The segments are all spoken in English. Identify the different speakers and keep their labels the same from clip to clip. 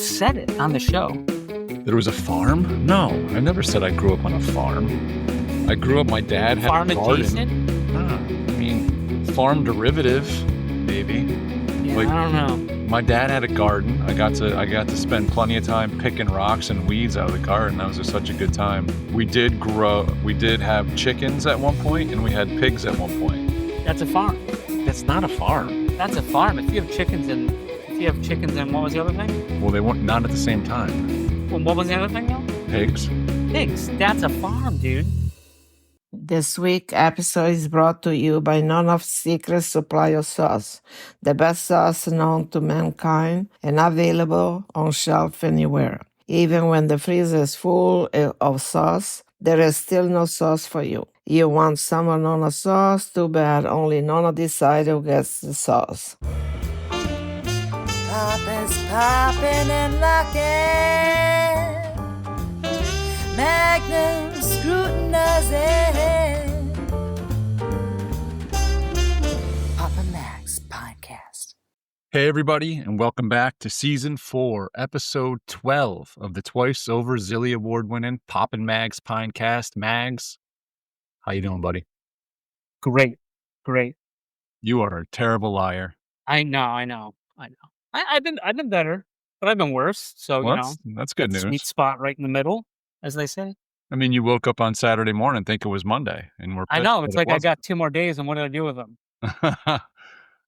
Speaker 1: almost said it on the show.
Speaker 2: There was a farm? No, I never said I grew up on a farm. I grew up, my dad had
Speaker 1: Farm
Speaker 2: a garden.
Speaker 1: adjacent?
Speaker 2: I mean, farm derivative, maybe.
Speaker 1: Yeah,
Speaker 2: Like,
Speaker 1: I don't know.
Speaker 2: my dad had a garden. I got to spend plenty of time picking rocks and weeds out of the garden. That was just such a good time. We did have chickens at one point, and we had pigs at one point.
Speaker 1: That's a farm.
Speaker 2: That's not a farm.
Speaker 1: That's a farm. If you have chickens and what was the other thing?
Speaker 2: Well, they weren't, not at the same time.
Speaker 1: Well, what was the other thing though?
Speaker 2: Pigs.
Speaker 1: Pigs. That's a farm, dude.
Speaker 3: This week episode is brought to you by None of Secret Supply of Sauce, the best sauce known to mankind and available on shelf anywhere. Even when the freezer is full of sauce, there is still no sauce for you. You want some of Nona's sauce? Too bad, only Nona decides who gets the sauce.
Speaker 4: Papa's popping and locking, Magnum scrutinizing. Papa Mac's Pinecast.
Speaker 2: Hey everybody, and welcome back to Season 4, Episode 12 of the twice over Zilly Award-winning Poppin' Mags Pinecast. Mags, how you doing, buddy?
Speaker 1: Great.
Speaker 2: You are a terrible liar.
Speaker 1: I know. I've been better, but I've been worse. So
Speaker 2: Well, that's good news.
Speaker 1: Sweet spot right in the middle, as they say.
Speaker 2: I mean, you woke up on Saturday morning think it was Monday, and we're
Speaker 1: I
Speaker 2: pissed
Speaker 1: know.
Speaker 2: that
Speaker 1: It's
Speaker 2: it
Speaker 1: like I
Speaker 2: wasn't.
Speaker 1: got 2 more days, and what did I do with them?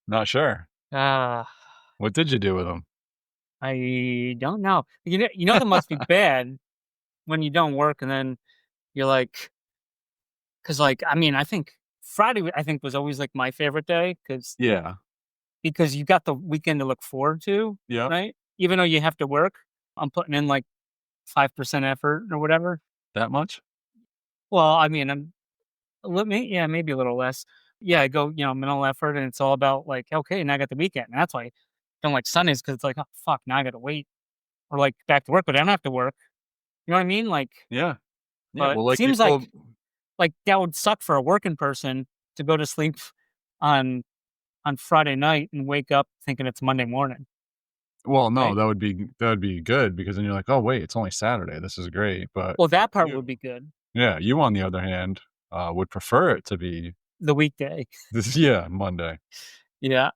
Speaker 2: Not sure. What did you do with them?
Speaker 1: I don't know. You know that must be bad when you don't work, and then you're like, because I think Friday was always like my favorite day because you got the weekend to look forward to,
Speaker 2: Yeah.
Speaker 1: right? Even though you have to work, I'm putting in like 5% effort or whatever.
Speaker 2: That much?
Speaker 1: Well, I mean, maybe a little less. Yeah, I go, minimal effort, and it's all about like, okay, now I got the weekend, and that's why I don't like Sundays because it's like, oh fuck, now I got to wait or like back to work, but I don't have to work. You know what I mean? Like,
Speaker 2: Yeah.
Speaker 1: but
Speaker 2: Well, like
Speaker 1: seems
Speaker 2: people,
Speaker 1: like that would suck for a working person to go to sleep on Friday night and wake up thinking it's Monday morning.
Speaker 2: well, no,
Speaker 1: right?
Speaker 2: that would be good because then you're like, oh wait, it's only Saturday. This is great. But
Speaker 1: Well, that part
Speaker 2: you-
Speaker 1: would be good.
Speaker 2: yeah, you on the other hand would prefer it to be
Speaker 1: The weekday.
Speaker 2: Monday.
Speaker 1: Yeah.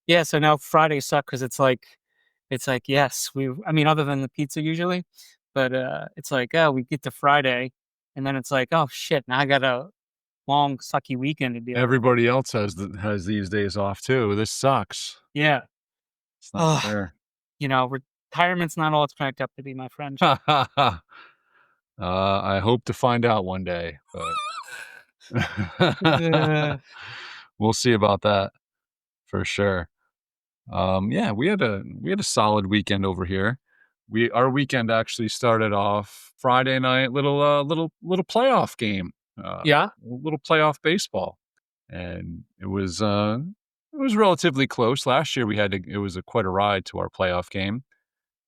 Speaker 1: Yeah. So now Fridays suck because it's like, yes, other than the pizza usually, but it's like, oh, we get to Friday and then it's like, oh shit, now I got a long sucky weekend to deal with.
Speaker 2: Everybody else has these days off too. This sucks.
Speaker 1: Yeah.
Speaker 2: It's not
Speaker 1: Ugh.
Speaker 2: fair.
Speaker 1: Retirement's not all it's cracked up to be, my friend.
Speaker 2: I hope to find out one day, but we'll see about that for sure. We had a solid weekend over here. Our weekend actually started off Friday night, little playoff game.
Speaker 1: Yeah.
Speaker 2: Little playoff baseball, and it was relatively close. Last year it was quite a ride to our playoff game.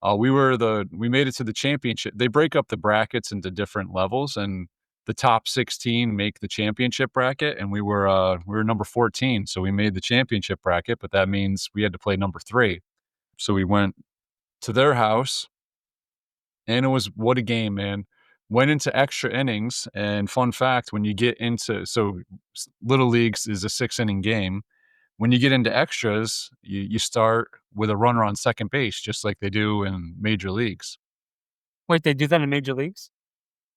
Speaker 2: We made it to the championship. They break up the brackets into different levels, and the top 16 make the championship bracket, and we were number 14, so we made the championship bracket, but that means we had to play number 3. So we went to their house, and it was, what a game, man. Went into extra innings, and fun fact, when you get into, so Little Leagues is a 6-inning game. When you get into extras, you start with a runner on second base, just like they do in major leagues.
Speaker 1: Wait, they do that in major leagues?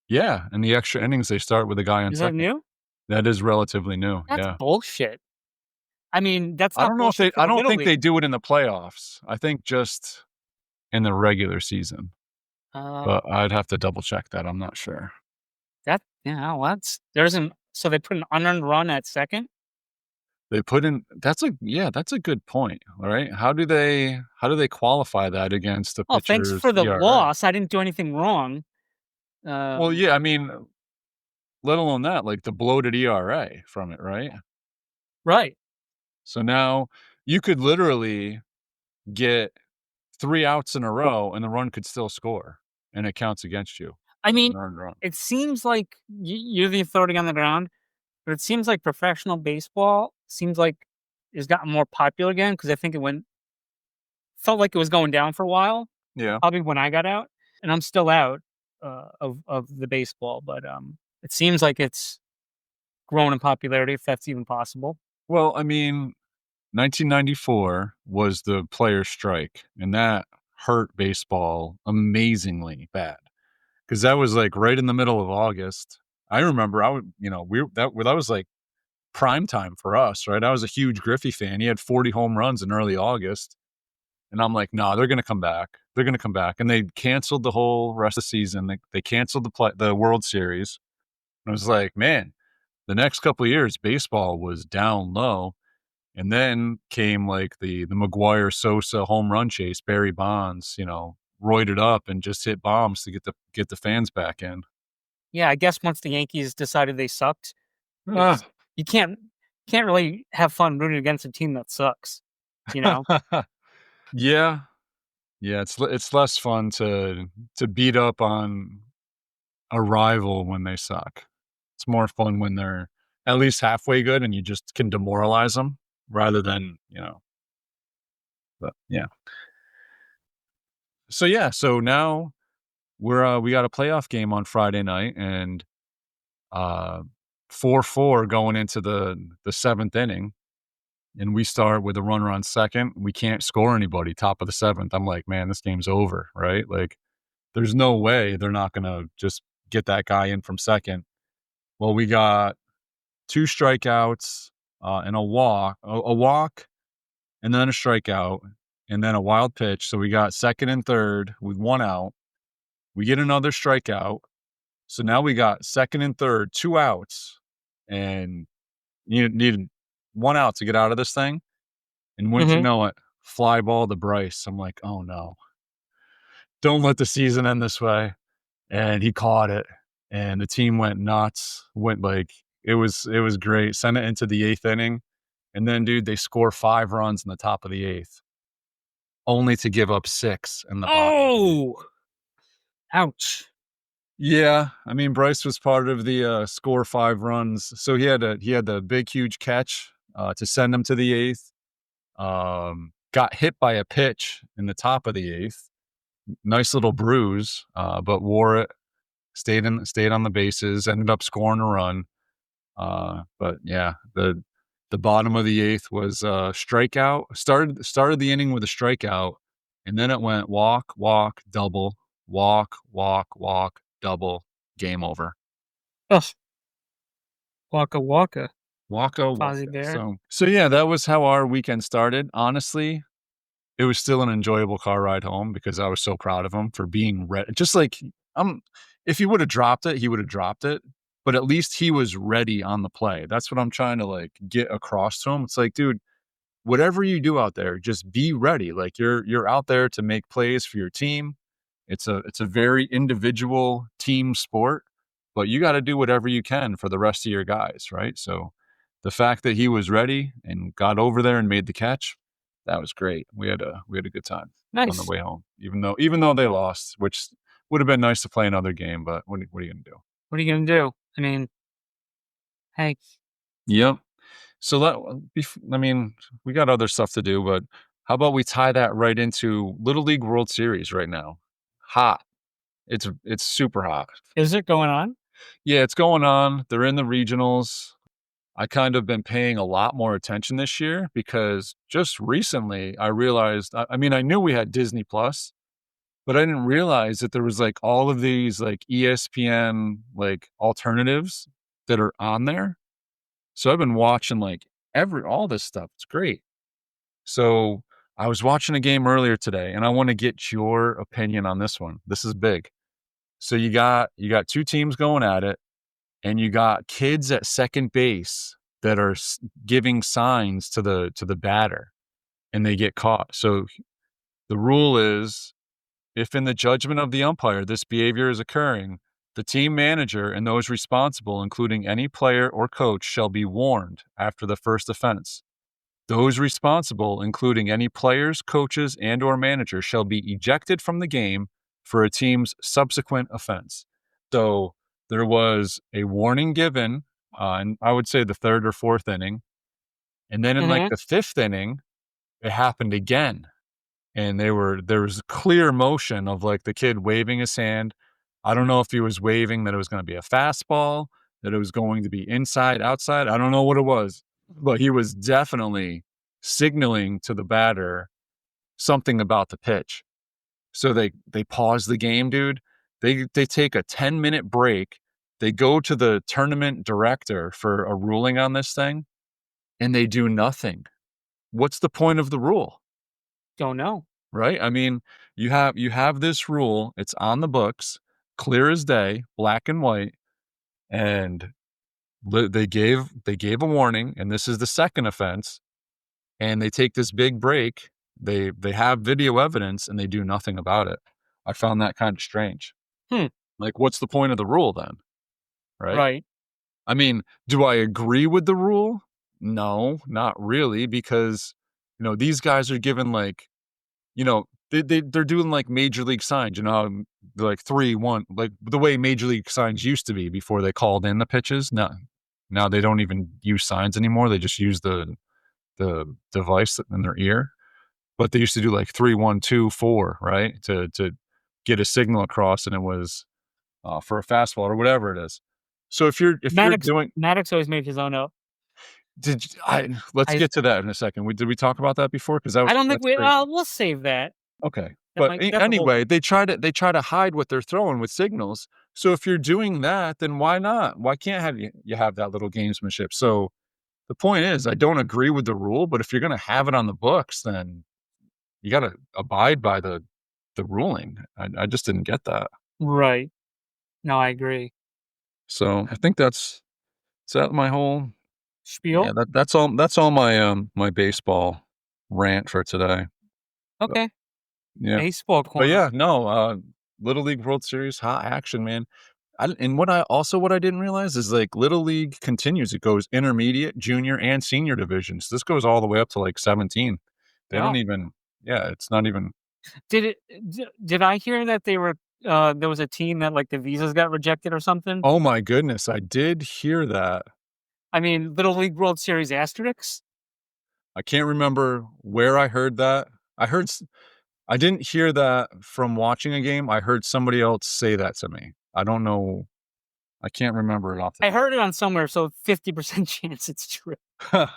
Speaker 2: Yeah, in the extra innings, they start with a guy on
Speaker 1: Is that
Speaker 2: second.
Speaker 1: new?
Speaker 2: That is relatively new.
Speaker 1: That's
Speaker 2: yeah.
Speaker 1: bullshit. I mean, that's not
Speaker 2: I don't know if
Speaker 1: bullshit for
Speaker 2: I
Speaker 1: the
Speaker 2: don't
Speaker 1: Little
Speaker 2: think they
Speaker 1: League.
Speaker 2: do it in the playoffs. I think just in the regular season. But I'd have to double check that. I'm not sure.
Speaker 1: So they put an unearned run at second?
Speaker 2: They put in, that's a good point. All right. How do they qualify that against the
Speaker 1: Oh,
Speaker 2: pitcher's
Speaker 1: thanks for the
Speaker 2: ERA?
Speaker 1: loss. I didn't do anything wrong.
Speaker 2: Well, yeah, I mean, let alone that, like the bloated ERA from it, right?
Speaker 1: Right.
Speaker 2: So now you could literally get 3 outs in a row and the run could still score and it counts against you.
Speaker 1: I mean,
Speaker 2: An earned run.
Speaker 1: it seems like you're the authority on the ground, but it seems like professional baseball has gotten more popular again because I think felt like it was going down for a while.
Speaker 2: Yeah.
Speaker 1: probably when I got out, and I'm still out of the baseball, but it seems like it's grown in popularity, if that's even possible.
Speaker 2: Well, I mean, 1994 was the player strike, and that hurt baseball amazingly bad because that was like right in the middle of August. I remember I would, that was like prime time for us, right? I was a huge Griffey fan. He had 40 home runs in early August. And I'm like, no, they're going to come back. They're going to come back. And they canceled the whole rest of the season. They canceled the World Series. And I was like, man, the next couple of years, baseball was down low. And then came like the McGuire Sosa home run chase, Barry Bonds, roided up and just hit bombs to get the fans back in.
Speaker 1: Yeah, I guess once the Yankees decided they sucked,
Speaker 2: Ah.
Speaker 1: you can't really have fun rooting against a team that sucks,
Speaker 2: Yeah. Yeah, it's less fun to beat up on a rival when they suck. It's more fun when they're at least halfway good and you just can demoralize them rather than, but yeah. So now we got a playoff game on Friday night and 4-4 going into the seventh inning. And we start with a runner on second. We can't score anybody, top of the seventh. I'm like, man, this game's over, right? Like, there's no way they're not going to just get that guy in from second. Well, we got 2 strikeouts and a walk, and then a strikeout, and then a wild pitch. So we got second and third with 1 out. We get another strikeout. So now we got second and third, 2 outs, and you needed 1 out to get out of this thing. And wouldn't you know it, fly ball to Bryce. I'm like, oh no, don't let the season end this way. And he caught it, and the team went nuts. It was great. Sent it into the 8th inning, and then dude, they score 5 runs in the top of the 8th, only to give up 6 in the bottom.
Speaker 1: Oh, ouch.
Speaker 2: Yeah, I mean Bryce was part of the score 5 runs, so he had the big huge catch to send him to the 8th. Got hit by a pitch in the top of the 8th. Nice little bruise, but wore it. Stayed on the bases. Ended up scoring a run. But yeah, the bottom of the 8th was strikeout. Started the inning with a strikeout, and then it went walk, double, walk, double. Game over.
Speaker 1: Ugh. Waka waka.
Speaker 2: Waka
Speaker 1: Fozzie
Speaker 2: waka.
Speaker 1: Bear.
Speaker 2: So yeah, that was how our weekend started. Honestly, it was still an enjoyable car ride home because I was so proud of him for being ready. Just like if he would have dropped it, he would have dropped it. But at least he was ready on the play. That's what I'm trying to get across to him. It's like, dude, whatever you do out there, just be ready. Like you're out there to make plays for your team. It's a very individual team sport, but you got to do whatever you can for the rest of your guys, right? So the fact that he was ready and got over there and made the catch, that was great. We had a good time on the way home, even though they lost, which would have been nice to play another game. But what are you gonna do?
Speaker 1: What are you gonna do? I mean, hey.
Speaker 2: Yep. So we got other stuff to do, but how about we tie that right into Little League World Series right now? Hot. It's super hot.
Speaker 1: Is it going on?
Speaker 2: Yeah, it's going on. They're in the regionals. I kind of been paying a lot more attention this year because just recently I realized, I knew we had Disney Plus, but I didn't realize that there was all of these ESPN alternatives that are on there. So I've been watching all this stuff. It's great. So I was watching a game earlier today and I want to get your opinion on this one. This is big. So you got 2 teams going at it. And you got kids at second base that are giving signs to the batter, and they get caught. So the rule is, if in the judgment of the umpire this behavior is occurring, the team manager and those responsible, including any player or coach, shall be warned after the first offense. Those responsible, including any players, coaches, and or manager, shall be ejected from the game for a team's subsequent offense. So there was a warning given, and I would say the 3rd or 4th inning. And then in the 5th inning, it happened again. and there was clear motion of like the kid waving his hand. I don't know if he was waving that it was going to be a fastball, that it was going to be inside, outside. I don't know what it was, but he was definitely signaling to the batter something about the pitch. So they pause the game, dude. They take a 10-minute break. They go to the tournament director for a ruling on this thing, and they do nothing. What's the point of the rule?
Speaker 1: Don't know.
Speaker 2: Right? I mean, you have this rule, it's on the books, clear as day, black and white, and they gave a warning, and this is the second offense, and they take this big break. They have video evidence, and they do nothing about it. I found that kind of strange. Like, what's the point of the rule then? Right? I mean, do I agree with the rule? No, not really, because, these guys are given like, they're doing like major league signs, like 3-1, like the way major league signs used to be before they called in the pitches. Now they don't even use signs anymore. They just use the device in their ear. But they used to do like 3-1-2-4, right? To get a signal across, and it was for a fastball or whatever it is. So if you're doing,
Speaker 1: Maddox always made his own up.
Speaker 2: Let's get to that in a second. Did we talk about that before? Because
Speaker 1: I don't think we'll save that.
Speaker 2: Okay, but anyway, they try to hide what they're throwing with signals. So if you're doing that, then why not? Why can't you have that little gamesmanship? So the point is, I don't agree with the rule, but if you're going to have it on the books, then you got to abide by the ruling. I just didn't get that.
Speaker 1: Right. No, I agree.
Speaker 2: So I think is that my whole
Speaker 1: spiel?
Speaker 2: Yeah, that's all my my baseball rant for today.
Speaker 1: Okay.
Speaker 2: Yeah.
Speaker 1: Baseball corner.
Speaker 2: But yeah, no, Little League World Series, hot action, man. What I didn't realize is like Little League continues. It goes intermediate, junior, and senior divisions. This goes all the way up to like 17. They don't even. Yeah, it's not even.
Speaker 1: Did I hear that they were? There was a team that like the visas got rejected or something.
Speaker 2: Oh my goodness, I did hear that.
Speaker 1: I mean, Little League World Series asterisks.
Speaker 2: I can't remember where I heard that. I didn't hear that from watching a game. I heard somebody else say that to me. I don't know. I can't remember it off the
Speaker 1: I heard it on somewhere, so 50% chance it's true.
Speaker 2: But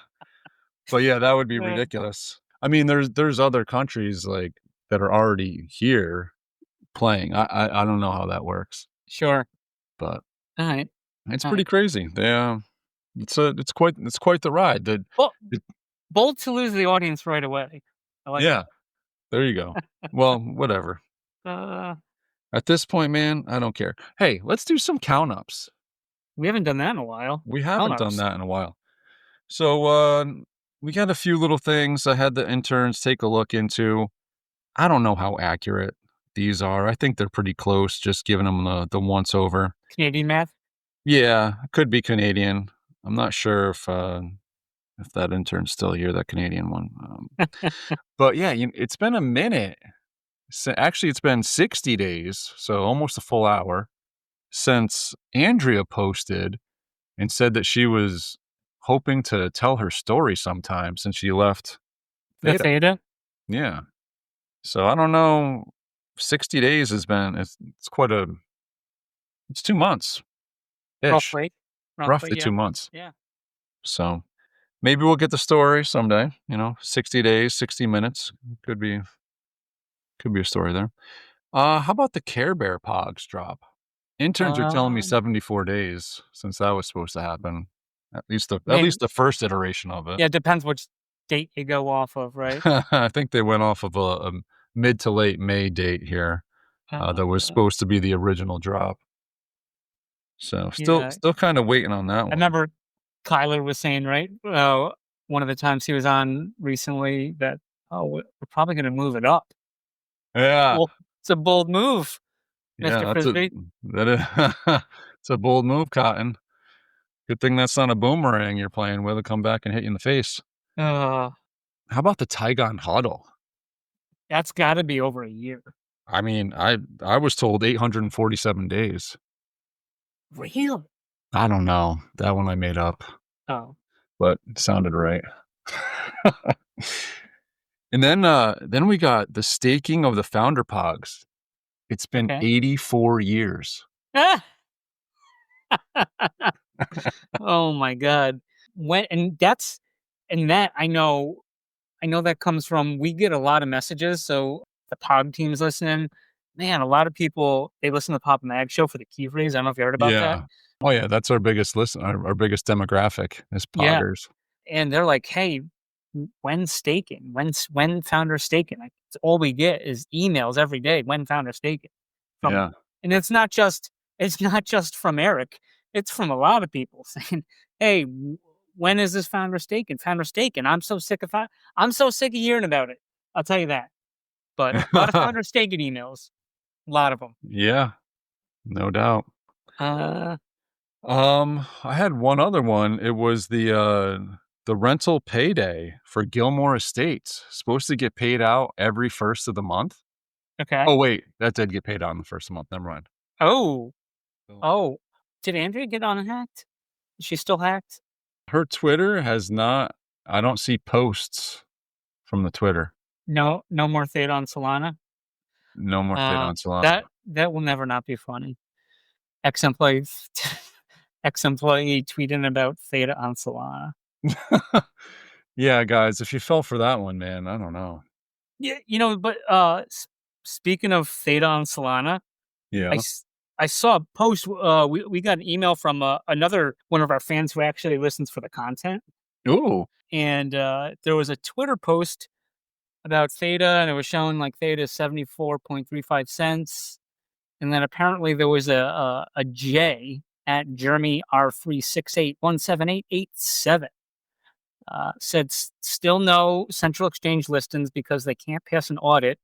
Speaker 2: yeah, that would be ridiculous. I mean, there's other countries like that are already here playing. I don't know how that works.
Speaker 1: Sure.
Speaker 2: But
Speaker 1: all right.
Speaker 2: It's pretty crazy. It's quite the ride.
Speaker 1: Bold to lose the audience right away. I like that.
Speaker 2: There you go. Well, whatever. At this point, man, I don't care. Hey, let's do some count-ups.
Speaker 1: We haven't done that in a while.
Speaker 2: We haven't done that in a while. So we got a few little things I had the interns take a look into. I don't know how accurate these are. I think they're pretty close, just giving them the once-over.
Speaker 1: Canadian math?
Speaker 2: Yeah, could be Canadian. I'm not sure if that intern's still here, that Canadian one. But yeah, it's been a minute. Actually, it's been 60 days, so almost a full hour, since Andrea posted and said that she was hoping to tell her story sometime since she left
Speaker 1: the Theta.
Speaker 2: Yeah. So I don't know. 60 days has been, it's 2 months.
Speaker 1: Roughly
Speaker 2: 2 months.
Speaker 1: Yeah.
Speaker 2: So maybe we'll get the story someday, 60 days, 60 minutes. Could be a story there. How about the Care Bear Pogs drop? Interns are telling me 74 days since that was supposed to happen. At least the first iteration of it.
Speaker 1: Yeah, it depends which date you go off of, right?
Speaker 2: I think they went off of a mid to late May date here. That was supposed to be the original drop. So still kind of waiting on that one.
Speaker 1: I remember Kyler was saying, right? One of the times he was on recently that, we're probably going to move it up.
Speaker 2: Yeah.
Speaker 1: Well, it's a bold move, Mr. Frisbee.
Speaker 2: It's a bold move, Cotton. Good thing that's not a boomerang you're playing with. It'll come back and hit you in the face. How about the Tygon Huddle?
Speaker 1: That's got to be over a year.
Speaker 2: I mean, I was told 847 days.
Speaker 1: Really?
Speaker 2: I don't know. That one I made up.
Speaker 1: Oh.
Speaker 2: But it sounded right. And then we got the staking of the founder pogs. It's been
Speaker 1: Okay.
Speaker 2: 84 years.
Speaker 1: Oh my God. That I know that comes from, we get a lot of messages. So the pod team's listening. Man, a lot of people, they listen to the Pop Mag show for the key phrase. I don't know if you heard about that.
Speaker 2: Yeah. Oh yeah, that's our biggest our biggest demographic is
Speaker 1: Yeah.
Speaker 2: poggers.
Speaker 1: And they're like, hey, when staking? When founder staking? Like, it's all we get is emails every day. When founder staking?
Speaker 2: Yeah.
Speaker 1: And it's not just from Eric. It's from a lot of people saying, hey, when is this founder staking? Founder staking. I'm so sick of hearing about it. I'll tell you that. But a lot of founder staking emails. A lot of them.
Speaker 2: Yeah. No doubt.
Speaker 1: Uh,
Speaker 2: I had one other one. It was the rental payday for Gilmore Estates. Supposed to get paid out every first of the month.
Speaker 1: okay.
Speaker 2: Oh wait, that did get paid out on the first of the month. Never mind.
Speaker 1: Oh, did Andrea get on and hacked? Is she still hacked?
Speaker 2: Her Twitter has not. I don't see posts from the Twitter.
Speaker 1: No more Theta on Solana.
Speaker 2: No more Theta on Solana.
Speaker 1: That will never not be funny. Ex-employee tweeting about Theta on Solana.
Speaker 2: Yeah, guys, if you fell for that one, man, I don't know.
Speaker 1: Yeah, but speaking of Theta on Solana,
Speaker 2: Yeah.
Speaker 1: I saw a post. We got an email from another one of our fans who actually listens for the content.
Speaker 2: Ooh.
Speaker 1: And there was a Twitter post about Theta, and it was showing like Theta 74.35 cents. And then apparently there was a J at Jeremy R36817887. Said still no central exchange listings because they can't pass an audit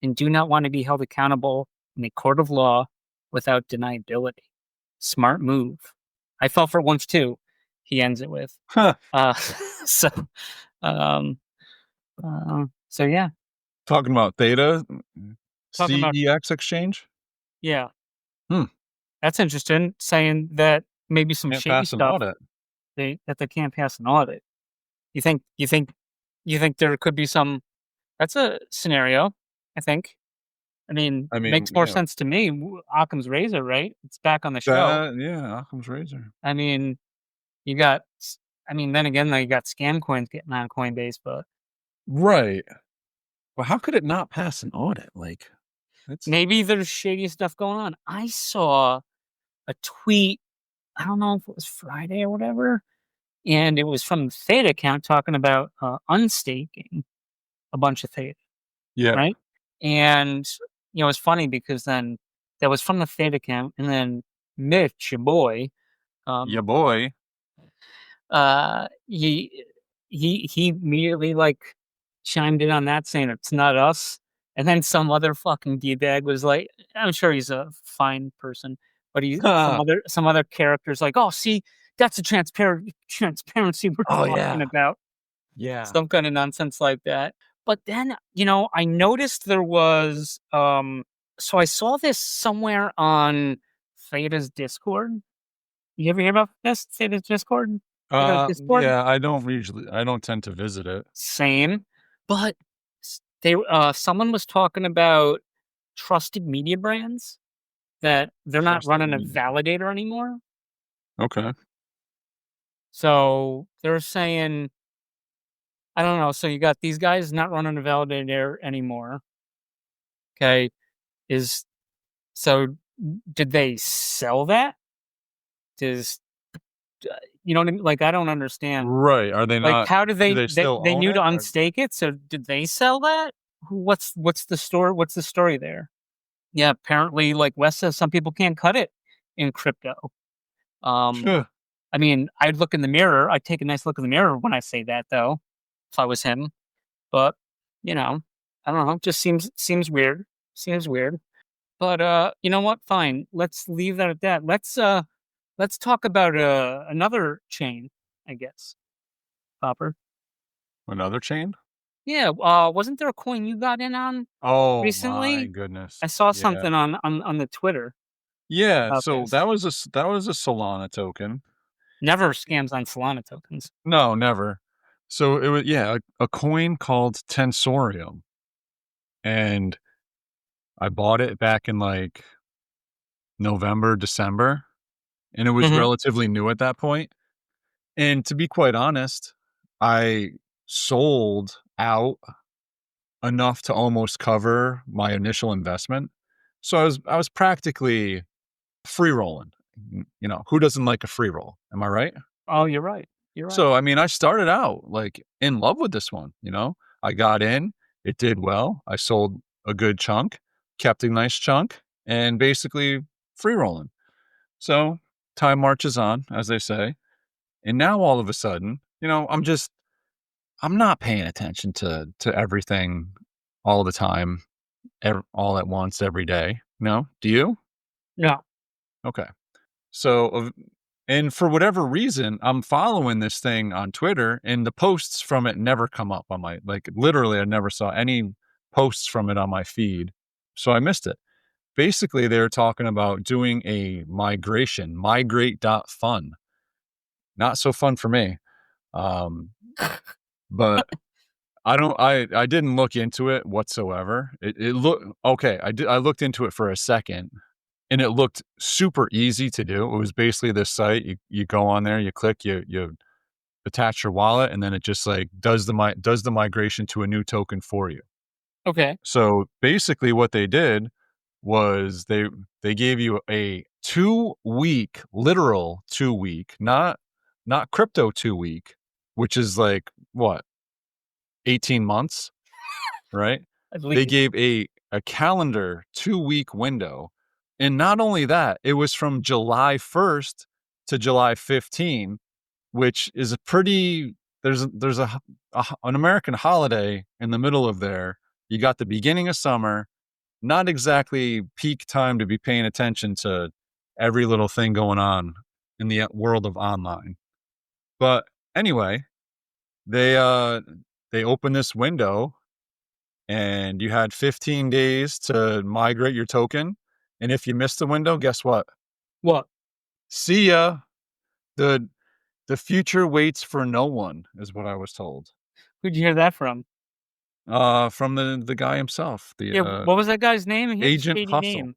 Speaker 1: and do not want to be held accountable in a court of law without deniability. Smart move. I fell for it once too. He ends it with.
Speaker 2: Huh.
Speaker 1: So yeah.
Speaker 2: Talking about Theta,
Speaker 1: Talking about-
Speaker 2: CEX exchange.
Speaker 1: Yeah.
Speaker 2: Hmm.
Speaker 1: That's interesting. Saying that maybe some
Speaker 2: Can't
Speaker 1: shady
Speaker 2: pass an
Speaker 1: stuff
Speaker 2: audit.
Speaker 1: that they can't pass an audit. You think there could be some? That's a scenario. I think. I mean, makes more sense to me. Occam's razor, right? It's back on the show.
Speaker 2: Yeah, Occam's razor.
Speaker 1: I mean, then again, you got scam coins getting on Coinbase, but
Speaker 2: right. Well, how could it not pass an audit? Like,
Speaker 1: maybe there's shady stuff going on. I saw a tweet. I don't know if it was Friday or whatever, and it was from the Theta account talking about unstaking a bunch of Theta.
Speaker 2: Yeah.
Speaker 1: Right. And it's funny because then that was from the Theta account, and then Mitch, your boy, he immediately like chimed in on that, saying it's not us. And then some other fucking d-bag was like, I'm sure he's a fine person, but he's some other characters like, oh, see, that's a transparency we're talking about.
Speaker 2: Yeah.
Speaker 1: Some kind of nonsense like that. But then, I noticed there was, so I saw this somewhere on Theta's Discord. You ever hear about this, Theta's Discord?
Speaker 2: Discord? Yeah, I don't tend to visit it.
Speaker 1: Same. But someone was talking about trusted media brands, that they're not running a validator anymore.
Speaker 2: Okay.
Speaker 1: So they're saying, I don't know. So you got these guys not running a validator anymore. Okay. Did they sell that? You know what I mean? Like, I don't understand.
Speaker 2: Right. Are they not?
Speaker 1: Like, how do they
Speaker 2: knew
Speaker 1: to unstake it? So did they sell that? What's the story? What's the story there? Yeah. Apparently, like Wes says, some people can't cut it in crypto.
Speaker 2: Sure.
Speaker 1: I mean, I'd look in the mirror. I'd take a nice look in the mirror when I say that, though, if I was him. But, I don't know. It just seems weird. But, you know what? Fine. Let's leave that at that. Let's talk about another chain, I guess. Popper.
Speaker 2: Another chain?
Speaker 1: Yeah. Wasn't there a coin you got in on? Recently?
Speaker 2: My goodness!
Speaker 1: I saw something on the Twitter.
Speaker 2: Yeah. So that was a Solana token.
Speaker 1: Never scams on Solana tokens.
Speaker 2: No, never. So it was a coin called Tensorium, and I bought it back in like November, December, and it was
Speaker 1: Mhm.
Speaker 2: relatively new at that point. And to be quite honest, I sold out enough to almost cover my initial investment. So I was practically free rolling. Who doesn't like a free roll? Am I right?
Speaker 1: Oh, you're right. You're right.
Speaker 2: So I mean, I started out like in love with this one. I got in, it did well. I sold a good chunk, kept a nice chunk, and basically free rolling. So time marches on, as they say. And now all of a sudden, I'm not paying attention to everything all the time, all at once every day. No, do you?
Speaker 1: No.
Speaker 2: Okay. So, and for whatever reason, I'm following this thing on Twitter, and the posts from it never come up on my literally. I never saw any posts from it on my feed, so I missed it. Basically, they were talking about doing a migration, migrate.fun. Not so fun for me. But I didn't look into it whatsoever. It looked okay. I looked into it for a second, and it looked super easy to do. It was basically this site. You go on there, you click, you attach your wallet, and then it just like does the migration to a new token for you.
Speaker 1: Okay.
Speaker 2: So basically what they did was they gave you a 2-week, literal 2-week, not crypto 2-week, which is like what, 18 months, right?
Speaker 1: At
Speaker 2: They
Speaker 1: least.
Speaker 2: gave a calendar 2-week window. And not only that, it was from July 1st to July 15, which is a pretty there's an American holiday in the middle of there. You got the beginning of summer, not exactly peak time to be paying attention to every little thing going on in the world of online. But anyway, they opened this window, and you had 15 days to migrate your token. And if you missed the window, guess what?
Speaker 1: What?
Speaker 2: See ya. The the future waits for no one, is what I was told.
Speaker 1: Who'd you hear that from?
Speaker 2: From the guy himself, the
Speaker 1: Yeah. What was that guy's name? He had a
Speaker 2: Agent
Speaker 1: shady
Speaker 2: Hustle.
Speaker 1: name.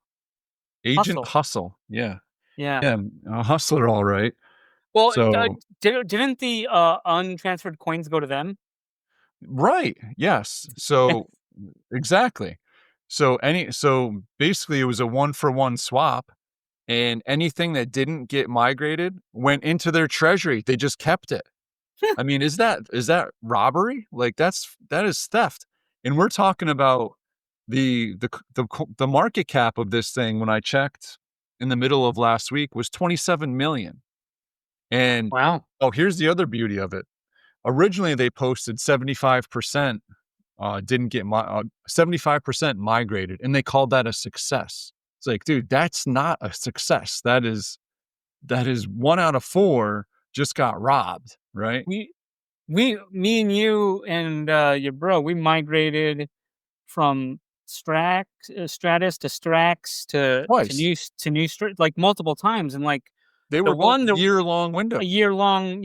Speaker 2: Agent
Speaker 1: Hustle.
Speaker 2: Hustle. Yeah.
Speaker 1: Yeah.
Speaker 2: Yeah, a hustler, all right.
Speaker 1: Well,
Speaker 2: So
Speaker 1: didn't the untransferred coins go to them?
Speaker 2: right, yes. So exactly. So basically it was a one-for-one swap, and anything that didn't get migrated went into their treasury. They just kept it. I mean, is that robbery? Like that is theft. And we're talking about the market cap of this thing when I checked in the middle of last week was 27 million. And
Speaker 1: Wow.
Speaker 2: oh, here's the other beauty of it. Originally they posted 75% didn't get 75% migrated, and they called that a success. It's like, dude, that's not a success. That is 1 out of 4 just got robbed, right?
Speaker 1: Me and you and your bro, we migrated from Stratus to Strax to
Speaker 2: Twice.
Speaker 1: new like multiple times, and like
Speaker 2: They
Speaker 1: the
Speaker 2: were both
Speaker 1: one
Speaker 2: year-long
Speaker 1: a
Speaker 2: windows.
Speaker 1: year long,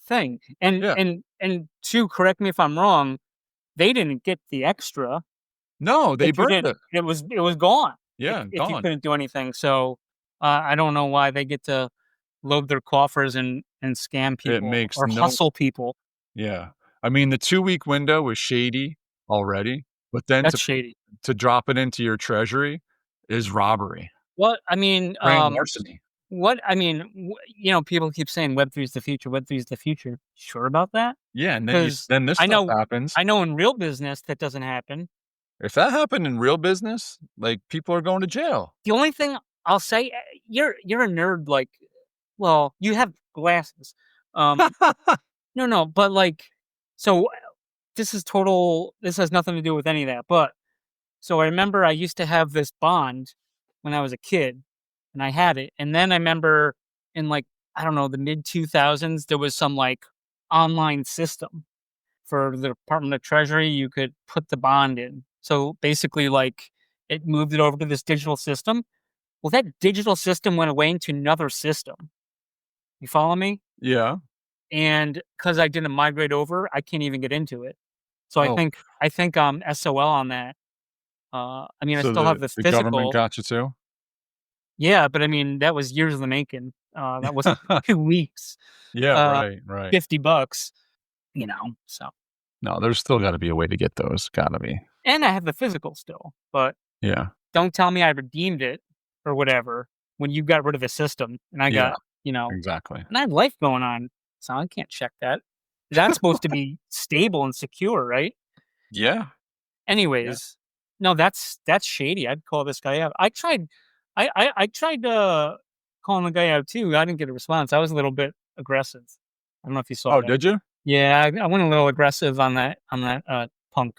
Speaker 1: thing, and
Speaker 2: Yeah.
Speaker 1: two, correct me if I'm wrong, they didn't get the extra
Speaker 2: No, they
Speaker 1: if you
Speaker 2: burned
Speaker 1: didn't.
Speaker 2: it.
Speaker 1: It was gone
Speaker 2: Yeah,
Speaker 1: if you
Speaker 2: gone.
Speaker 1: couldn't do anything. So I don't know why they get to load their coffers and scam
Speaker 2: It
Speaker 1: people
Speaker 2: makes
Speaker 1: or
Speaker 2: no
Speaker 1: hustle people.
Speaker 2: yeah. I mean, the 2-week window was shady already, but then
Speaker 1: That's shady.
Speaker 2: to drop it into your treasury is robbery.
Speaker 1: What I mean,
Speaker 2: Grand larceny.
Speaker 1: people keep saying Web3 is the future. Web3 is the future. Sure about that?
Speaker 2: Yeah, and
Speaker 1: Because
Speaker 2: then this
Speaker 1: I
Speaker 2: stuff
Speaker 1: know,
Speaker 2: happens.
Speaker 1: I know in real business that doesn't happen.
Speaker 2: If that happened in real business, like, people are going to jail.
Speaker 1: The only thing I'll say, you're a nerd. Like, well, you have glasses. No, but like, so this is total. This has nothing to do with any of that. But so I remember I used to have this bond when I was a kid, and I had it. And then I remember in like, I don't know, the mid 2000s, there was some like online system for the Department of Treasury. You could put the bond in. So basically, like, it moved it over to this digital system. Well, that digital system went away into another system. You follow me?
Speaker 2: Yeah.
Speaker 1: and because I didn't migrate over, I can't even get into it. So I
Speaker 2: Oh,
Speaker 1: think I'm SOL on that. I mean, I
Speaker 2: so
Speaker 1: still have the
Speaker 2: the government
Speaker 1: physical.
Speaker 2: got you too?
Speaker 1: Yeah, but I mean, that was years in the making. That wasn't 2 weeks.
Speaker 2: Yeah,
Speaker 1: Uh,
Speaker 2: right.
Speaker 1: $50, so.
Speaker 2: No, there's still got to be a way to get those. Got to be.
Speaker 1: And I have the physical still, but
Speaker 2: Yeah,
Speaker 1: don't tell me I redeemed it or whatever when you got rid of the system and I
Speaker 2: yeah,
Speaker 1: got,
Speaker 2: exactly.
Speaker 1: and I had life going on, so I can't check that. That's supposed to be stable and secure, right?
Speaker 2: Yeah, yeah.
Speaker 1: Anyways, no, that's shady. I'd call this guy out. I tried calling the guy out too. I didn't get a response. I was a little bit aggressive. I don't know if you saw
Speaker 2: Oh,
Speaker 1: that.
Speaker 2: did you?
Speaker 1: Yeah, I went a little aggressive on that punk on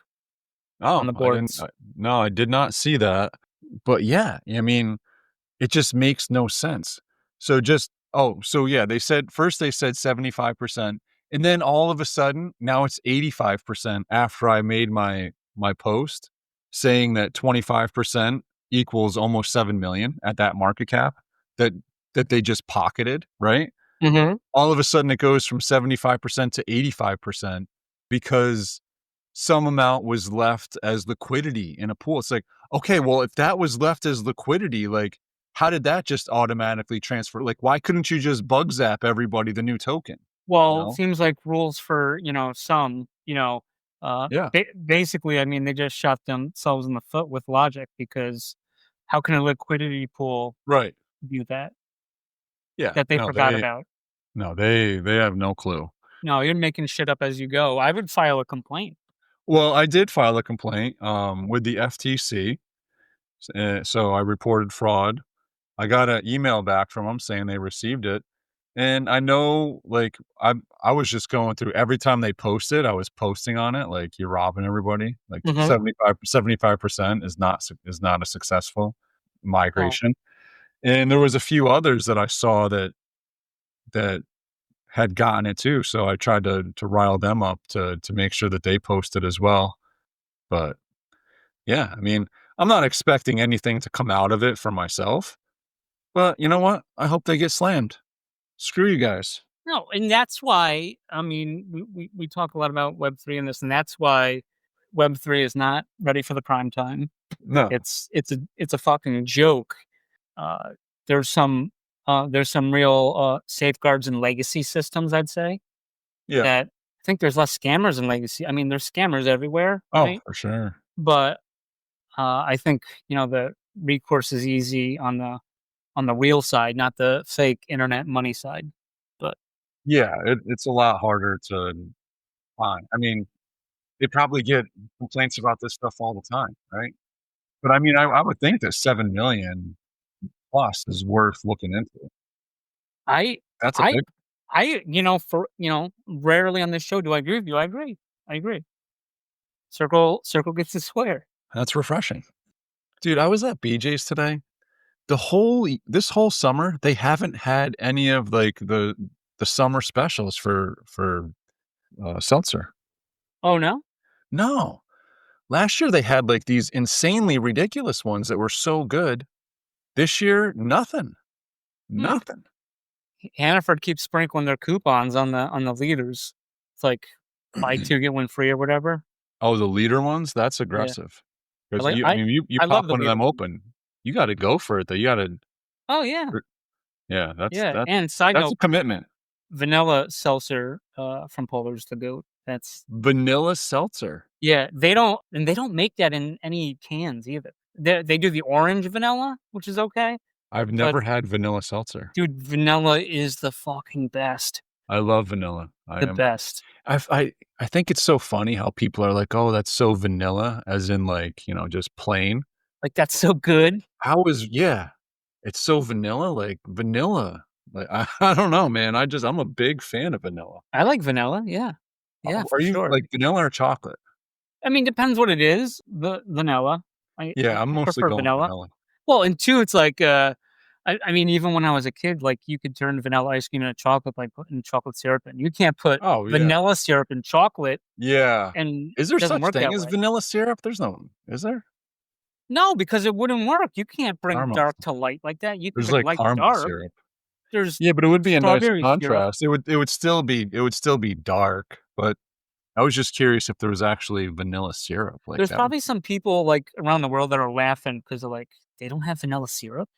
Speaker 2: Oh,
Speaker 1: the
Speaker 2: I didn't.
Speaker 1: boards.
Speaker 2: No, I did not see that. But yeah, I mean, it just makes no sense. So so yeah, they said 75%, and then all of a sudden now it's 85% after I made my post saying that 25% equals almost 7 million at that market cap that they just pocketed, right?
Speaker 1: Mm-hmm.
Speaker 2: All of a sudden it goes from 75% to 85% because some amount was left as liquidity in a pool. It's like, okay, well, if that was left as liquidity, like, how did that just automatically transfer? Like, why couldn't you just bug zap everybody the new token? You
Speaker 1: Well, it
Speaker 2: know?
Speaker 1: seems like rules for, some,
Speaker 2: Yeah.
Speaker 1: basically, I mean, they just shot themselves in the foot with logic because how can a liquidity pool
Speaker 2: Right.
Speaker 1: do that
Speaker 2: Yeah.
Speaker 1: that they forgot about?
Speaker 2: They have no clue.
Speaker 1: No, you're making shit up as you go. I would file a complaint.
Speaker 2: Well, I did file a complaint with the FTC. So I reported fraud. I got an email back from them saying they received it. And I know, like, I was just going through every time they posted, I was posting on it, like, you're robbing everybody. Like
Speaker 1: Mhm.
Speaker 2: 75% is not a successful
Speaker 1: Oh,
Speaker 2: migration. And there was a few others that I saw that had gotten it too. So I tried to rile them up to make sure that they posted as well. But yeah, I mean, I'm not expecting anything to come out of it for myself. But you know what? I hope they get slammed. Screw you guys.
Speaker 1: no, and that's why, I mean, we talk a lot about Web3 and this, and that's why Web3 is not ready for the prime time.
Speaker 2: No.
Speaker 1: It's a fucking joke. Uh, there's some real safeguards and legacy systems, I'd say,
Speaker 2: Yeah.
Speaker 1: that I think there's less scammers in legacy. I mean, there's scammers everywhere,
Speaker 2: Oh,
Speaker 1: right?
Speaker 2: for sure.
Speaker 1: But I think the recourse is easy on the real side, not the fake internet money side. But
Speaker 2: Yeah, it's a lot harder to find. I mean, they probably get complaints about this stuff all the time, right? But I mean, I would think that 7 million plus is worth looking into.
Speaker 1: I
Speaker 2: That's a
Speaker 1: I
Speaker 2: big
Speaker 1: for rarely on this show do I agree with you. I agree. I agree. Circle gets to square.
Speaker 2: that's refreshing. Dude, I was at BJ's today. This whole summer, they haven't had any of like the summer specials for seltzer.
Speaker 1: Oh no?
Speaker 2: No. Last year they had like these insanely ridiculous ones that were so good. This year, nothing.
Speaker 1: Hmm.
Speaker 2: Nothing.
Speaker 1: Hannaford keeps sprinkling their coupons on the liters. It's like buy two get one free or whatever.
Speaker 2: Oh, the liter ones? That's
Speaker 1: Yeah.
Speaker 2: aggressive. Because
Speaker 1: like
Speaker 2: I mean, you
Speaker 1: I love
Speaker 2: pop
Speaker 1: the
Speaker 2: one of
Speaker 1: liter
Speaker 2: them
Speaker 1: ones.
Speaker 2: open, you gotta go for it, though. You gotta
Speaker 1: Oh yeah.
Speaker 2: yeah,
Speaker 1: Yeah. And side
Speaker 2: that's a
Speaker 1: note,
Speaker 2: commitment.
Speaker 1: vanilla seltzer from Polar's the goat. That's
Speaker 2: Vanilla seltzer.
Speaker 1: yeah, they don't make that in any cans either. They do the orange vanilla, which is okay.
Speaker 2: I've
Speaker 1: But
Speaker 2: never had vanilla seltzer.
Speaker 1: dude, vanilla is the fucking best.
Speaker 2: I love vanilla.
Speaker 1: The best.
Speaker 2: I think it's so funny how people are like, "Oh, that's so vanilla," as in like, just plain.
Speaker 1: Like that's so good.
Speaker 2: Yeah, it's so vanilla, like vanilla. Like I don't know, man. I'm a big fan of vanilla.
Speaker 1: I like vanilla. Yeah. Yeah, for
Speaker 2: Are you
Speaker 1: sure.
Speaker 2: like vanilla or chocolate?
Speaker 1: I mean, depends what it is. The vanilla.
Speaker 2: Yeah, I'm
Speaker 1: I
Speaker 2: mostly
Speaker 1: prefer
Speaker 2: going
Speaker 1: vanilla.
Speaker 2: vanilla.
Speaker 1: Well, and two, it's like I mean, even when I was a kid, like you could turn vanilla ice cream into chocolate by putting chocolate syrup in. You can't put
Speaker 2: Oh, yeah.
Speaker 1: vanilla syrup in chocolate,
Speaker 2: Yeah.
Speaker 1: and
Speaker 2: Is there
Speaker 1: it doesn't
Speaker 2: such
Speaker 1: work
Speaker 2: thing
Speaker 1: that
Speaker 2: as
Speaker 1: way.
Speaker 2: vanilla syrup? Is there?
Speaker 1: No, because it wouldn't work. You can't bring
Speaker 2: Caramel.
Speaker 1: dark to light like that. You can
Speaker 2: There's
Speaker 1: bring
Speaker 2: like
Speaker 1: light to
Speaker 2: caramel
Speaker 1: dark.
Speaker 2: syrup.
Speaker 1: There's
Speaker 2: Yeah, but it would be a nice
Speaker 1: strawberry syrup.
Speaker 2: contrast. It would still be dark, but I was just curious if there was actually vanilla syrup like
Speaker 1: There's
Speaker 2: that.
Speaker 1: probably some people like around the world that are laughing because they're like, they don't have vanilla syrup.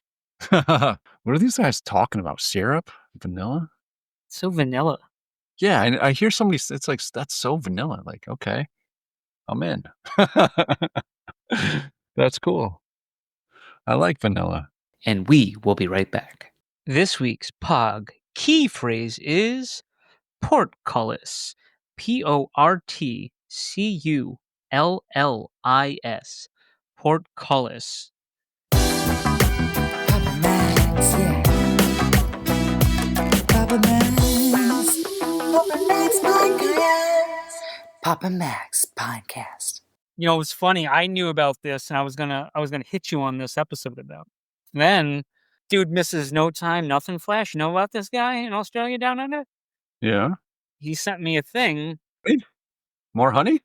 Speaker 2: What are these guys talking about? Syrup? Vanilla?
Speaker 1: It's so vanilla.
Speaker 2: Yeah, and I hear somebody it's like, "That's so vanilla." Like, okay, I'm in. That's cool. I like vanilla.
Speaker 1: And we will be right back. This week's POG key phrase is portcullis. Portcullis. Portcullis.
Speaker 4: Papa Max, yeah. Papa Max. Papa Max Pinecast. Papa Max Pinecast.
Speaker 1: You know, it's funny. I knew about this, and I was gonna hit you on this episode about. Then, dude misses no time, nothing flash. You know about this guy in Australia down under?
Speaker 2: Yeah.
Speaker 1: He sent me a thing.
Speaker 2: Wait, more honey?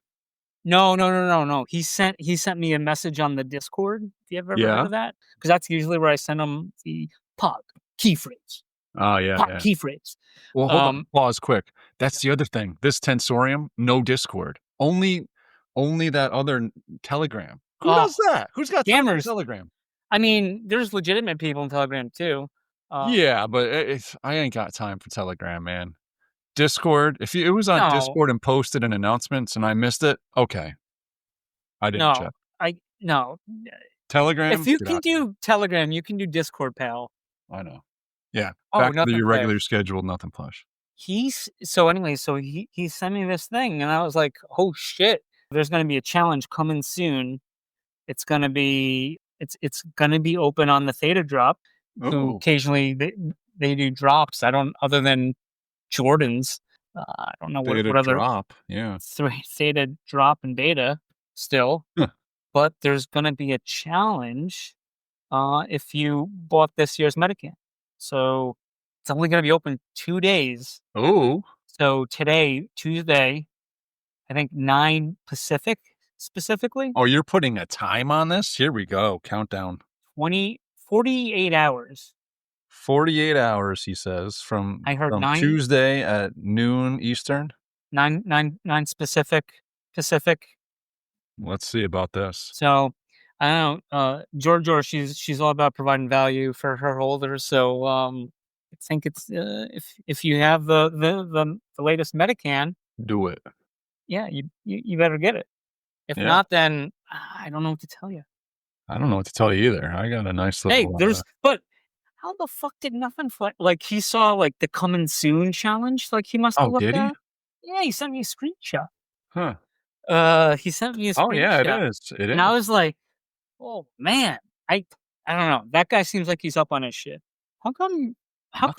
Speaker 1: No. He sent me a message on the Discord. Have you ever heard of that? Because that's usually where I send him the POG key phrase.
Speaker 2: Oh, yeah,
Speaker 1: POG
Speaker 2: yeah.
Speaker 1: key phrase.
Speaker 2: Well, hold on. Pause quick. That's the other thing. This Tensorium, no Discord. Only that other Telegram. Who does that? Who's got time for
Speaker 1: Scammers.
Speaker 2: Telegram?
Speaker 1: I mean, there's legitimate people in Telegram too.
Speaker 2: Yeah, but I ain't got time for Telegram, man. Discord, if it was on Discord and posted an announcements and I missed it, okay. I didn't check.
Speaker 1: No.
Speaker 2: Telegram?
Speaker 1: If you can do Telegram, you can do Discord, pal.
Speaker 2: I know. Yeah.
Speaker 1: Oh,
Speaker 2: back to
Speaker 1: nothing
Speaker 2: your
Speaker 1: flash.
Speaker 2: regular scheduled nothing flash.
Speaker 1: He sent me this thing, and I was like, oh shit, there's gonna be a challenge coming soon. It's gonna be open on the Theta drop. So occasionally they do drops. Other than Jordan's. I don't know what other
Speaker 2: drop. Yeah.
Speaker 1: Theta drop and beta still. But there's gonna be a challenge if you bought this year's Medican. So it's only gonna be open 2 days.
Speaker 2: Oh.
Speaker 1: So today, Tuesday, I think 9 Pacific specifically.
Speaker 2: Oh, you're putting a time on this? Here we go. Countdown.
Speaker 1: 48 hours.
Speaker 2: 48 hours, he says, from Tuesday at noon Eastern.
Speaker 1: 9 Pacific.
Speaker 2: Let's see about this.
Speaker 1: So I don't know. Georgia, she's all about providing value for her holders. So I think it's if you have the latest Medican,
Speaker 2: do it.
Speaker 1: Yeah, you better get it. If not, then I don't know what to tell you.
Speaker 2: I don't know what to tell you either. I got a nice little.
Speaker 1: Hey, but how the fuck did nothing like he saw like the coming soon challenge? Like he must have looked at. Yeah, he sent me a screenshot.
Speaker 2: Huh.
Speaker 1: He sent me a screenshot.
Speaker 2: Oh yeah, it is.
Speaker 1: And I was like, oh man, I don't know. That guy seems like he's up on his shit. How come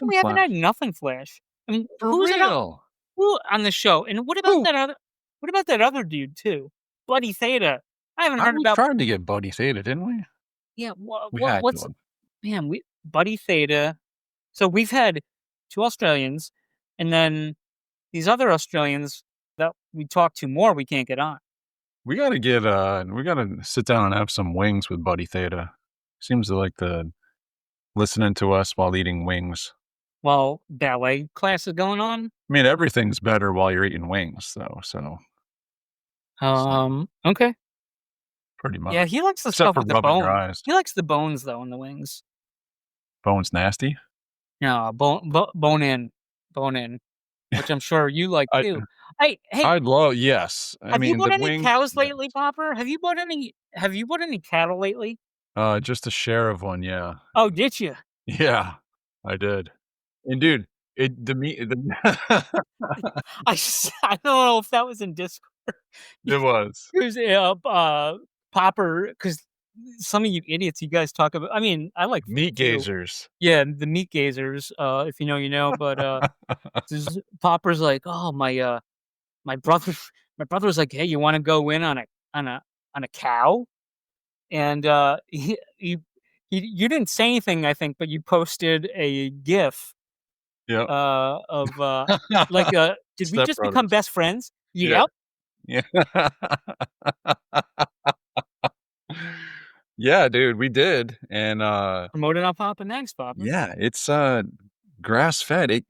Speaker 1: we haven't had nothing flash? I mean, who's real? Who on the show? And what about that other dude too? Buddy Theta. I haven't heard about.
Speaker 2: We tried to get Buddy Theta, didn't we?
Speaker 1: Yeah. What's man? Buddy Theta. So we've had 2 Australians, and then these other Australians that we talk to more, we can't get on.
Speaker 2: We gotta sit down and have some wings with Buddy Theta. Seems to like listening to us while eating wings.
Speaker 1: While ballet class is going on.
Speaker 2: I mean, everything's better while you're eating wings, though. So.
Speaker 1: Okay.
Speaker 2: Pretty much.
Speaker 1: Yeah, he likes the stuff with the bones. He likes the bones though in the wings.
Speaker 2: Bones nasty?
Speaker 1: No, bone in, which I'm sure you like too. Hey,
Speaker 2: I'd love. Yes,
Speaker 1: have you bought any cows lately, Popper? Have you bought any cattle lately?
Speaker 2: Just a share of one. Yeah.
Speaker 1: Oh, did you?
Speaker 2: Yeah, I did. And dude, I
Speaker 1: don't know if that was in Discord.
Speaker 2: It was.
Speaker 1: It was Popper, because some of you idiots, you guys talk about. I mean, I like
Speaker 2: meat gazers.
Speaker 1: Yeah, the meat gazers. If you know, you know. But Popper's like, oh my brother was like, hey, you want to go in on a cow? And you didn't say anything, I think, but you posted a GIF.
Speaker 2: Yeah.
Speaker 1: Of like did we just become best friends? Yep.
Speaker 2: Yeah. Yeah, dude, we did. And
Speaker 1: promoted on Papa Max, Papa.
Speaker 2: Yeah, it's grass-fed,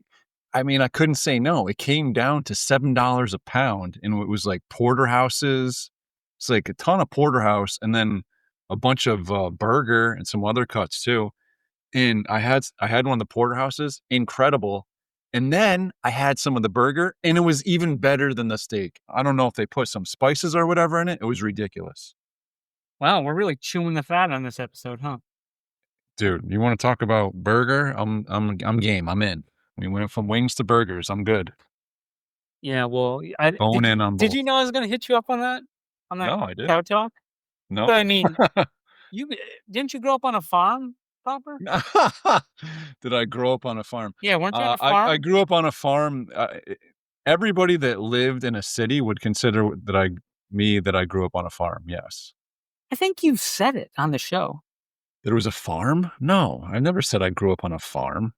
Speaker 2: I mean, I couldn't say no. It came down to $7 a pound, and it was like porterhouses. It's like a ton of porterhouse, and then a bunch of burger and some other cuts too. And I had one of the porterhouses, incredible. And then I had some of the burger, and it was even better than the steak. I don't know if they put some spices or whatever in it. It was ridiculous.
Speaker 1: Wow, we're really chewing the fat on this episode, huh?
Speaker 2: Dude, you want to talk about burger? I'm game. I'm in. We went from wings to burgers. I'm good.
Speaker 1: Yeah, well,
Speaker 2: Bone in on both.
Speaker 1: did you know I was going to hit you up on that? On that
Speaker 2: No, I did.
Speaker 1: cow talk?
Speaker 2: No.
Speaker 1: But I mean, didn't you grow up on a farm, Popper?
Speaker 2: Did I grow up on a farm?
Speaker 1: Yeah, weren't you on a farm?
Speaker 2: I grew up on a farm. Everybody that lived in a city would consider that I grew up on a farm. Yes.
Speaker 1: I think you've said it on the show.
Speaker 2: There was a farm? No, I never said I grew up on a farm.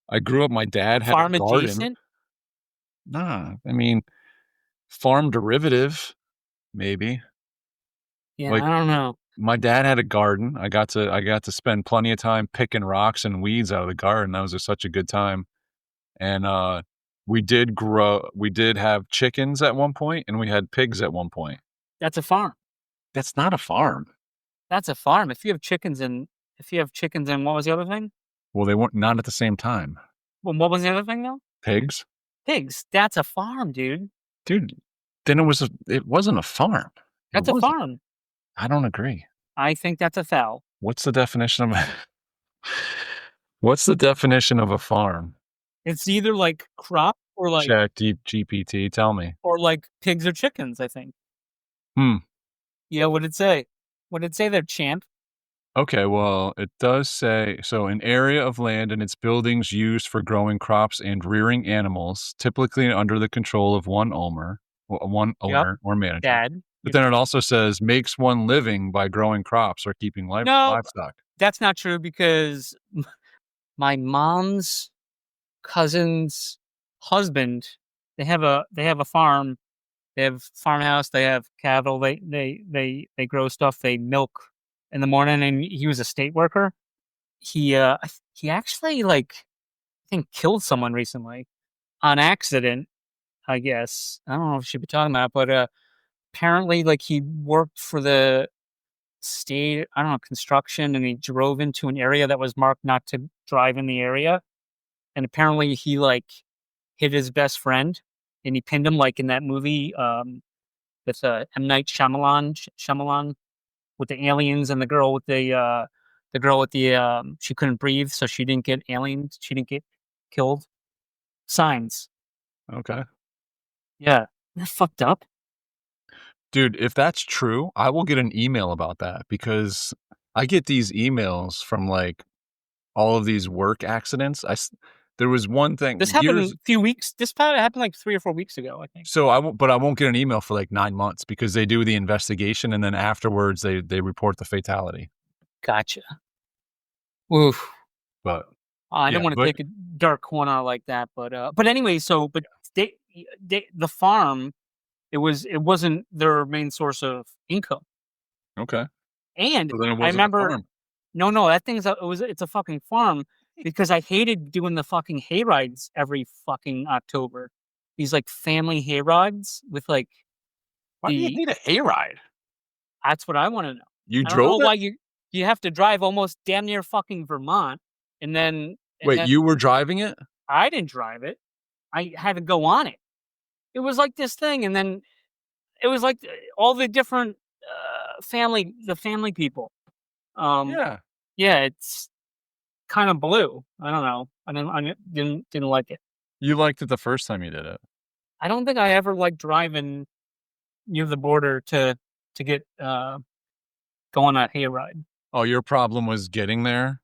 Speaker 2: I grew up. My dad had
Speaker 1: Farm
Speaker 2: a garden.
Speaker 1: adjacent?
Speaker 2: Nah, I mean, farm derivative, maybe.
Speaker 1: Yeah,
Speaker 2: Like,
Speaker 1: I don't know.
Speaker 2: my dad had a garden. I got to spend plenty of time picking rocks and weeds out of the garden. That was just such a good time. And we did have chickens at one point, and we had pigs at one point.
Speaker 1: That's a farm.
Speaker 2: That's not a farm.
Speaker 1: That's a farm. If you have chickens and what was the other thing?
Speaker 2: Well, they weren't not at the same time.
Speaker 1: Well, what was the other thing though?
Speaker 2: Pigs?
Speaker 1: Pigs. That's a farm, dude.
Speaker 2: Dude, then it wasn't a farm.
Speaker 1: That's a farm.
Speaker 2: I don't agree.
Speaker 1: I think that's a fowl.
Speaker 2: What's the definition of a farm?
Speaker 1: It's either like crop or like
Speaker 2: Chat GPT, tell me.
Speaker 1: or like pigs or chickens, I think. Yeah, what'd it say? What did it say there, champ?
Speaker 2: Okay, well, it does say, so an area of land and its buildings used for growing crops and rearing animals, typically under the control of one owner or manager.
Speaker 1: Dad.
Speaker 2: But then it also says makes one living by growing crops or keeping livestock.
Speaker 1: That's not true because my mom's cousin's husband, they have a farm. They have farmhouse. They have cattle. They grow stuff. They milk in the morning. And he was a state worker. He actually I think killed someone recently on accident. I guess I don't know if I should be talking about it, but apparently he worked for the state. I don't know, construction, and he drove into an area that was marked not to drive in the area. And apparently he hit his best friend. And he pinned him in that movie with M. Night Shyamalan with the aliens and the girl with she couldn't breathe, so she didn't get aliens. She didn't get killed. Signs.
Speaker 2: Okay.
Speaker 1: Yeah. Isn't that fucked up?
Speaker 2: Dude, if that's true, I will get an email about that because I get these emails from all of these work accidents. There was one thing.
Speaker 1: This happened a few weeks. This happened 3 or 4 weeks ago, I think.
Speaker 2: So I won't get an email for 9 months because they do the investigation and then afterwards they report the fatality.
Speaker 1: Gotcha. Oof.
Speaker 2: But
Speaker 1: I don't want to take a dark corner like that, but anyway. So, but the farm, it wasn't their main source of income.
Speaker 2: Okay.
Speaker 1: And
Speaker 2: so then it wasn't
Speaker 1: I remember.
Speaker 2: a farm.
Speaker 1: No, that thing's it's a fucking farm. Because I hated doing the fucking hay rides every fucking October. These family hay rides with
Speaker 2: Why do you need a hay ride?
Speaker 1: That's what I want to know.
Speaker 2: You
Speaker 1: I don't
Speaker 2: drove
Speaker 1: know
Speaker 2: it?
Speaker 1: why you have to drive almost damn near fucking Vermont, and then
Speaker 2: you were driving it?
Speaker 1: I didn't drive it. I had to go on it. It was this thing, and then it was all the different family people.
Speaker 2: Yeah,
Speaker 1: it's kind of blue. I don't know. I didn't like it.
Speaker 2: You liked it the first time you did it.
Speaker 1: I don't think I ever liked driving near the border to get go on a hayride.
Speaker 2: Oh, your problem was getting there?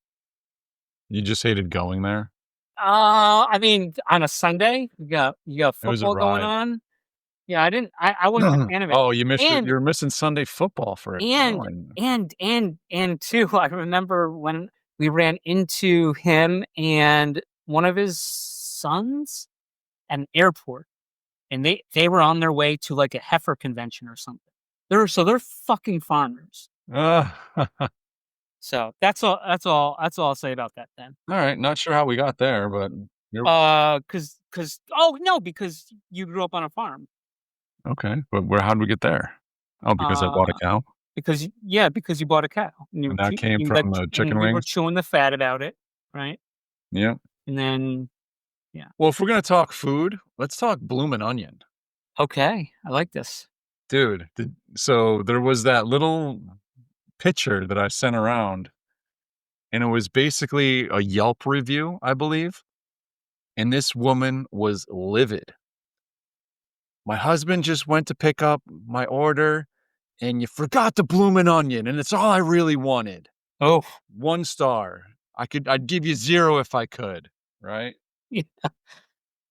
Speaker 2: You just hated going there?
Speaker 1: I mean, on a Sunday, you got football going
Speaker 2: ride.
Speaker 1: on. Yeah, I wasn't a fan of it.
Speaker 2: Oh, you're missing Sunday football for it.
Speaker 1: And too, I remember when we ran into him and one of his sons at an airport, and they were on their way to a heifer convention or something. They're fucking farmers. So that's all. That's all. That's all I'll say about that then.
Speaker 2: All right, not sure how we got there, but you're
Speaker 1: Because oh no, because you grew up on a farm.
Speaker 2: okay. But how did we get there? Oh, because I bought a cow,
Speaker 1: Because you bought a cow and
Speaker 2: and that came from the chicken
Speaker 1: and you were
Speaker 2: wings.
Speaker 1: chewing the fat about it, right?
Speaker 2: Yeah.
Speaker 1: And then
Speaker 2: Well, if we're gonna talk food, let's talk bloomin' onion,
Speaker 1: okay, I like this.
Speaker 2: dude. So there was that little picture that I sent around, and it was basically a Yelp review, I believe. And this woman was livid. My husband just went to pick up my order, and you forgot the bloomin' onion, and it's all I really wanted.
Speaker 1: Oh,
Speaker 2: 1 star. I'd give you 0 if I could, right?
Speaker 1: yeah.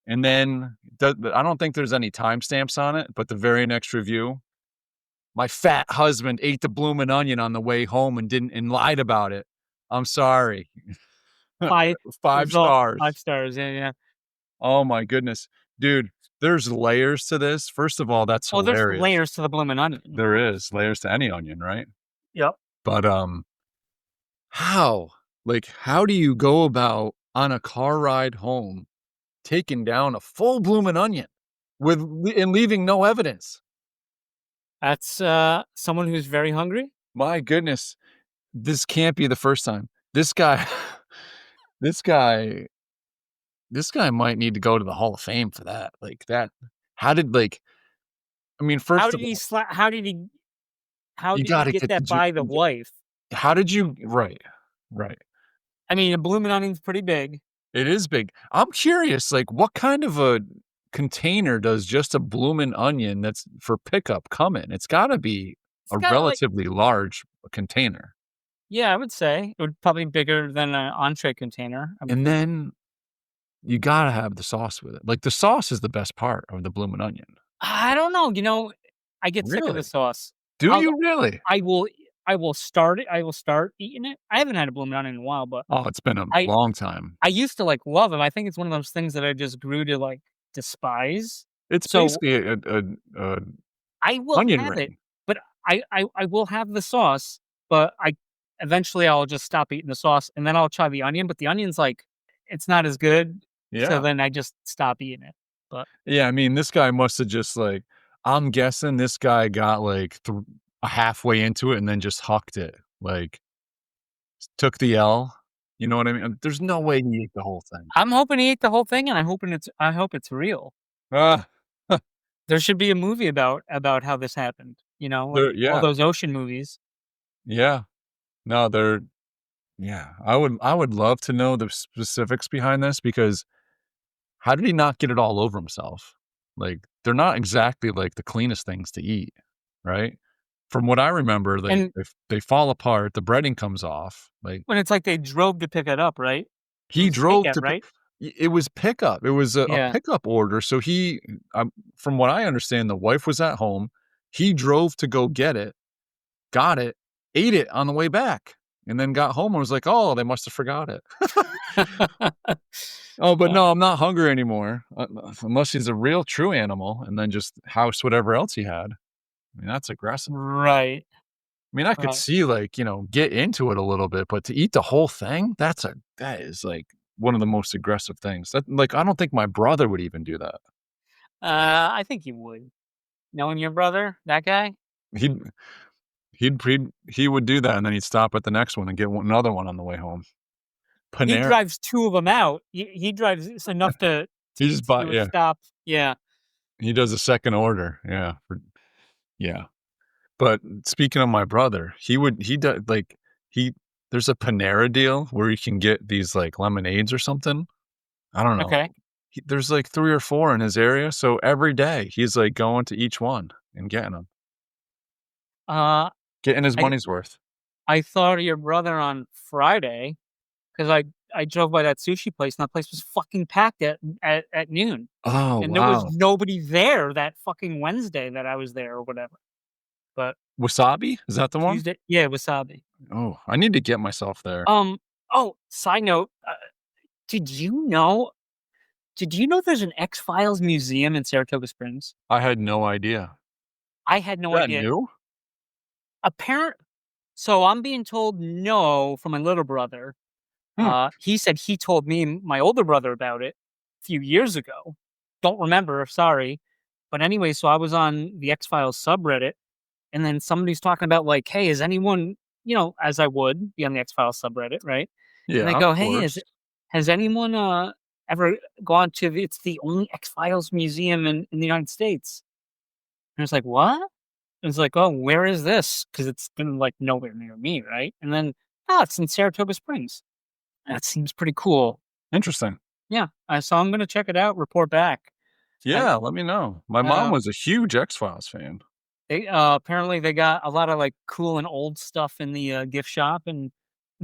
Speaker 2: And then I don't think there's any timestamps on it, but the very next review, my fat husband ate the bloomin' onion on the way home and lied about it. I'm sorry.
Speaker 1: 5
Speaker 2: 5 stars.
Speaker 1: 5 stars. Yeah.
Speaker 2: Oh my goodness. Dude, there's layers to this. First of all, that's
Speaker 1: Oh, there's
Speaker 2: hilarious.
Speaker 1: layers to the bloomin' onion.
Speaker 2: There is layers to any onion, right?
Speaker 1: Yep.
Speaker 2: But how? Like, how do you go about on a car ride home taking down a full bloomin' onion and leaving no evidence?
Speaker 1: That's someone who's very hungry.
Speaker 2: My goodness, this can't be the first time. This guy, this guy might need to go to the Hall of Fame for that. Like that. How did I mean, first
Speaker 1: How
Speaker 2: of
Speaker 1: did he
Speaker 2: all,
Speaker 1: how did he
Speaker 2: you gotta
Speaker 1: get
Speaker 2: get
Speaker 1: that by the wife?
Speaker 2: How did you? Right.
Speaker 1: I mean, a bloomin' onion's pretty big.
Speaker 2: It is big. I'm curious, like, what kind of a container does just a bloomin' onion that's for pickup come in? It's got to be
Speaker 1: It's
Speaker 2: a
Speaker 1: got
Speaker 2: relatively large container.
Speaker 1: yeah, I would say it would probably be bigger than an entree container.
Speaker 2: And then you got to have the sauce with it. Like, the sauce is the best part of the bloomin' onion.
Speaker 1: I don't know. I get sick of
Speaker 2: Really?
Speaker 1: the sauce.
Speaker 2: Do
Speaker 1: I'll-
Speaker 2: you really?
Speaker 1: I will start it. I will start eating it. I haven't had a bloomin' onion in a while, but
Speaker 2: Oh, it's been a
Speaker 1: I-
Speaker 2: long time.
Speaker 1: I used to love them. I think it's one of those things that I just grew to despise.
Speaker 2: It's
Speaker 1: So-
Speaker 2: basically a
Speaker 1: I will
Speaker 2: onion
Speaker 1: have it,
Speaker 2: ring.
Speaker 1: but I will have the sauce, but eventually I'll just stop eating the sauce and then I'll try the onion, but the onion's it's not as good.
Speaker 2: Yeah.
Speaker 1: So then I just stop eating it.
Speaker 2: Yeah, I mean, this guy must have just I'm guessing this guy got halfway into it and then just hucked it. Took the L. You know what I mean? There's no way he ate the whole thing.
Speaker 1: I'm hoping he ate the whole thing, and I hope it's real. There should be a movie about how this happened. All those ocean movies.
Speaker 2: Yeah. No, yeah. I would love to know the specifics behind this, because how did he not get it all over himself? They're not exactly the cleanest things to eat, right? From what I remember, they fall apart. The breading comes off.
Speaker 1: When it's they drove to pick it up, right?
Speaker 2: He drove to
Speaker 1: right.
Speaker 2: It was pickup. It was a pickup order. So from what I understand, the wife was at home. He drove to go get it, got it, ate it on the way back, and then got home and was like, "Oh, they must have forgot it." Oh, but no, I'm not hungry anymore, unless he's a real true animal and then just house whatever else he had. I mean, that's aggressive.
Speaker 1: Right.
Speaker 2: I mean, I could see get into it a little bit, but to eat the whole thing, that is one of the most aggressive things. That I don't think my brother would even do that.
Speaker 1: I think he would. Knowing your brother, that guy,
Speaker 2: He would do that, and then he'd stop at the next one and get another one on the way home.
Speaker 1: he drives 2 of them out. He drives enough to
Speaker 2: He just bought
Speaker 1: stop. Yeah.
Speaker 2: He does a second order. Yeah. But speaking of my brother, there's a Panera deal where you can get these lemonades or something. I don't know.
Speaker 1: Okay.
Speaker 2: There's 3 or 4 in his area. So every day he's going to each one and getting them. Getting his money's worth.
Speaker 1: I thought of your brother on Friday because I drove by that sushi place and that place was fucking packed at noon.
Speaker 2: Oh,
Speaker 1: and there was nobody there that fucking Wednesday that I was there or whatever. But
Speaker 2: Wasabi? Is that the one?
Speaker 1: Tuesday, yeah, Wasabi.
Speaker 2: Oh, I need to get myself there.
Speaker 1: Oh, side note, did you know there's an X-Files museum in Saratoga Springs?
Speaker 2: I had no idea.
Speaker 1: I had no idea.
Speaker 2: New?
Speaker 1: So I'm being told no from my little brother. He said he told me and my older brother about it a few years ago. Don't remember, sorry. But anyway, so I was on the X-Files subreddit, and then somebody's talking about like, hey, is anyone, as I would be on the X-Files subreddit, right? And they
Speaker 2: Yeah,
Speaker 1: go,
Speaker 2: of
Speaker 1: hey,
Speaker 2: course.
Speaker 1: has anyone ever gone to it's the only X-Files museum in the United States? And it's like, what? And it's like, oh, where is this? Because it's been like nowhere near me, right? And then, it's in Saratoga Springs. That seems pretty cool.
Speaker 2: Interesting.
Speaker 1: Yeah, so I'm gonna check it out, report back.
Speaker 2: Yeah, let me know. My mom was a huge X-Files fan.
Speaker 1: They apparently they got a lot of like cool and old stuff in the gift shop and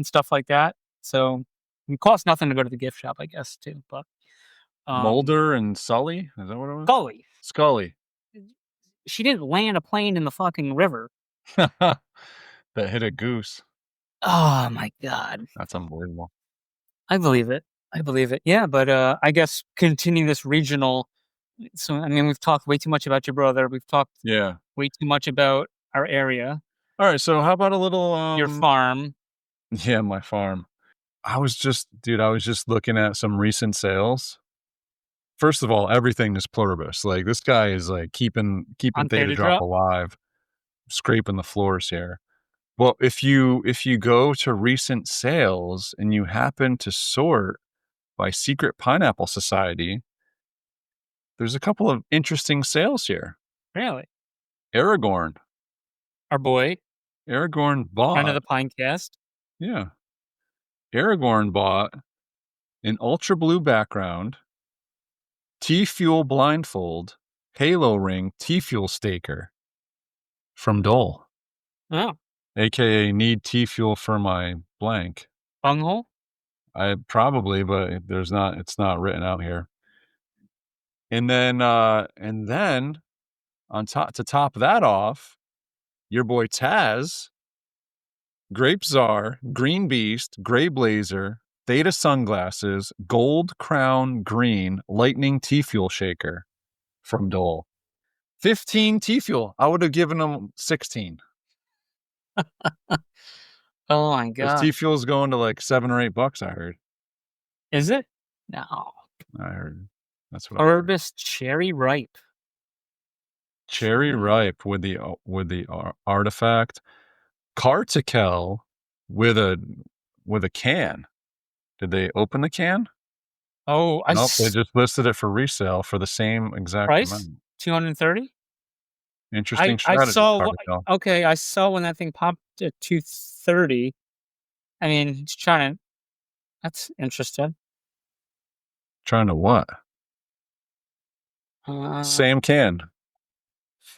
Speaker 1: stuff like that. So it costs nothing to go to the gift shop, I guess, too. But
Speaker 2: Mulder and Sully? Is that what it was?
Speaker 1: Scully,
Speaker 2: Scully.
Speaker 1: she didn't land a plane in the fucking river.
Speaker 2: That hit a goose.
Speaker 1: Oh my god,
Speaker 2: That's unbelievable.
Speaker 1: I believe it. I believe it. Yeah, but I guess continue this regional. So I mean, we've talked way too much about your brother. We've talked way too much about our area.
Speaker 2: All right, so how about a little
Speaker 1: Your farm.
Speaker 2: Yeah, my farm. I was just looking at some recent sales. First of all, everything is pluribus. Like this guy is like keeping
Speaker 1: On
Speaker 2: Theta
Speaker 1: Theta
Speaker 2: Drop
Speaker 1: Drop?
Speaker 2: alive, scraping the floors here. Well, if you go to recent sales and you happen to sort by Secret Pineapple Society, there's a couple of interesting sales here.
Speaker 1: Really?
Speaker 2: Aragorn.
Speaker 1: Our boy.
Speaker 2: Aragorn
Speaker 1: Friend of
Speaker 2: bought.
Speaker 1: the Pinecast.
Speaker 2: Yeah. Aragorn bought an ultra blue background, T-Fuel blindfold, halo ring, T-Fuel staker from Dole.
Speaker 1: Oh.
Speaker 2: AKA need T-Fuel for my blank.
Speaker 1: Bunghole?
Speaker 2: I probably, but it's not written out here. And then on top to top that off, your boy Taz, Grape Czar, Green Beast, Gray Blazer, Theta sunglasses, Gold Crown Green, Lightning T-Fuel shaker from Dole. 15 T-Fuel. I would have given him 16.
Speaker 1: Oh my god.
Speaker 2: T-Fuel is going to like $7 or $8, I heard.
Speaker 1: Is it? No.
Speaker 2: I heard. That's what I heard.
Speaker 1: Orbis Cherry Ripe.
Speaker 2: Cherry Ripe with the artifact. Cartical with a can. Did they open the can?
Speaker 1: Oh,
Speaker 2: Nope, they just listed it for resale for the same exact
Speaker 1: price?
Speaker 2: amount.
Speaker 1: 230?
Speaker 2: Interesting
Speaker 1: I
Speaker 2: strategy.
Speaker 1: saw okay, I saw when that thing popped at 230. I mean, that's interesting.
Speaker 2: Trying to what? Same can.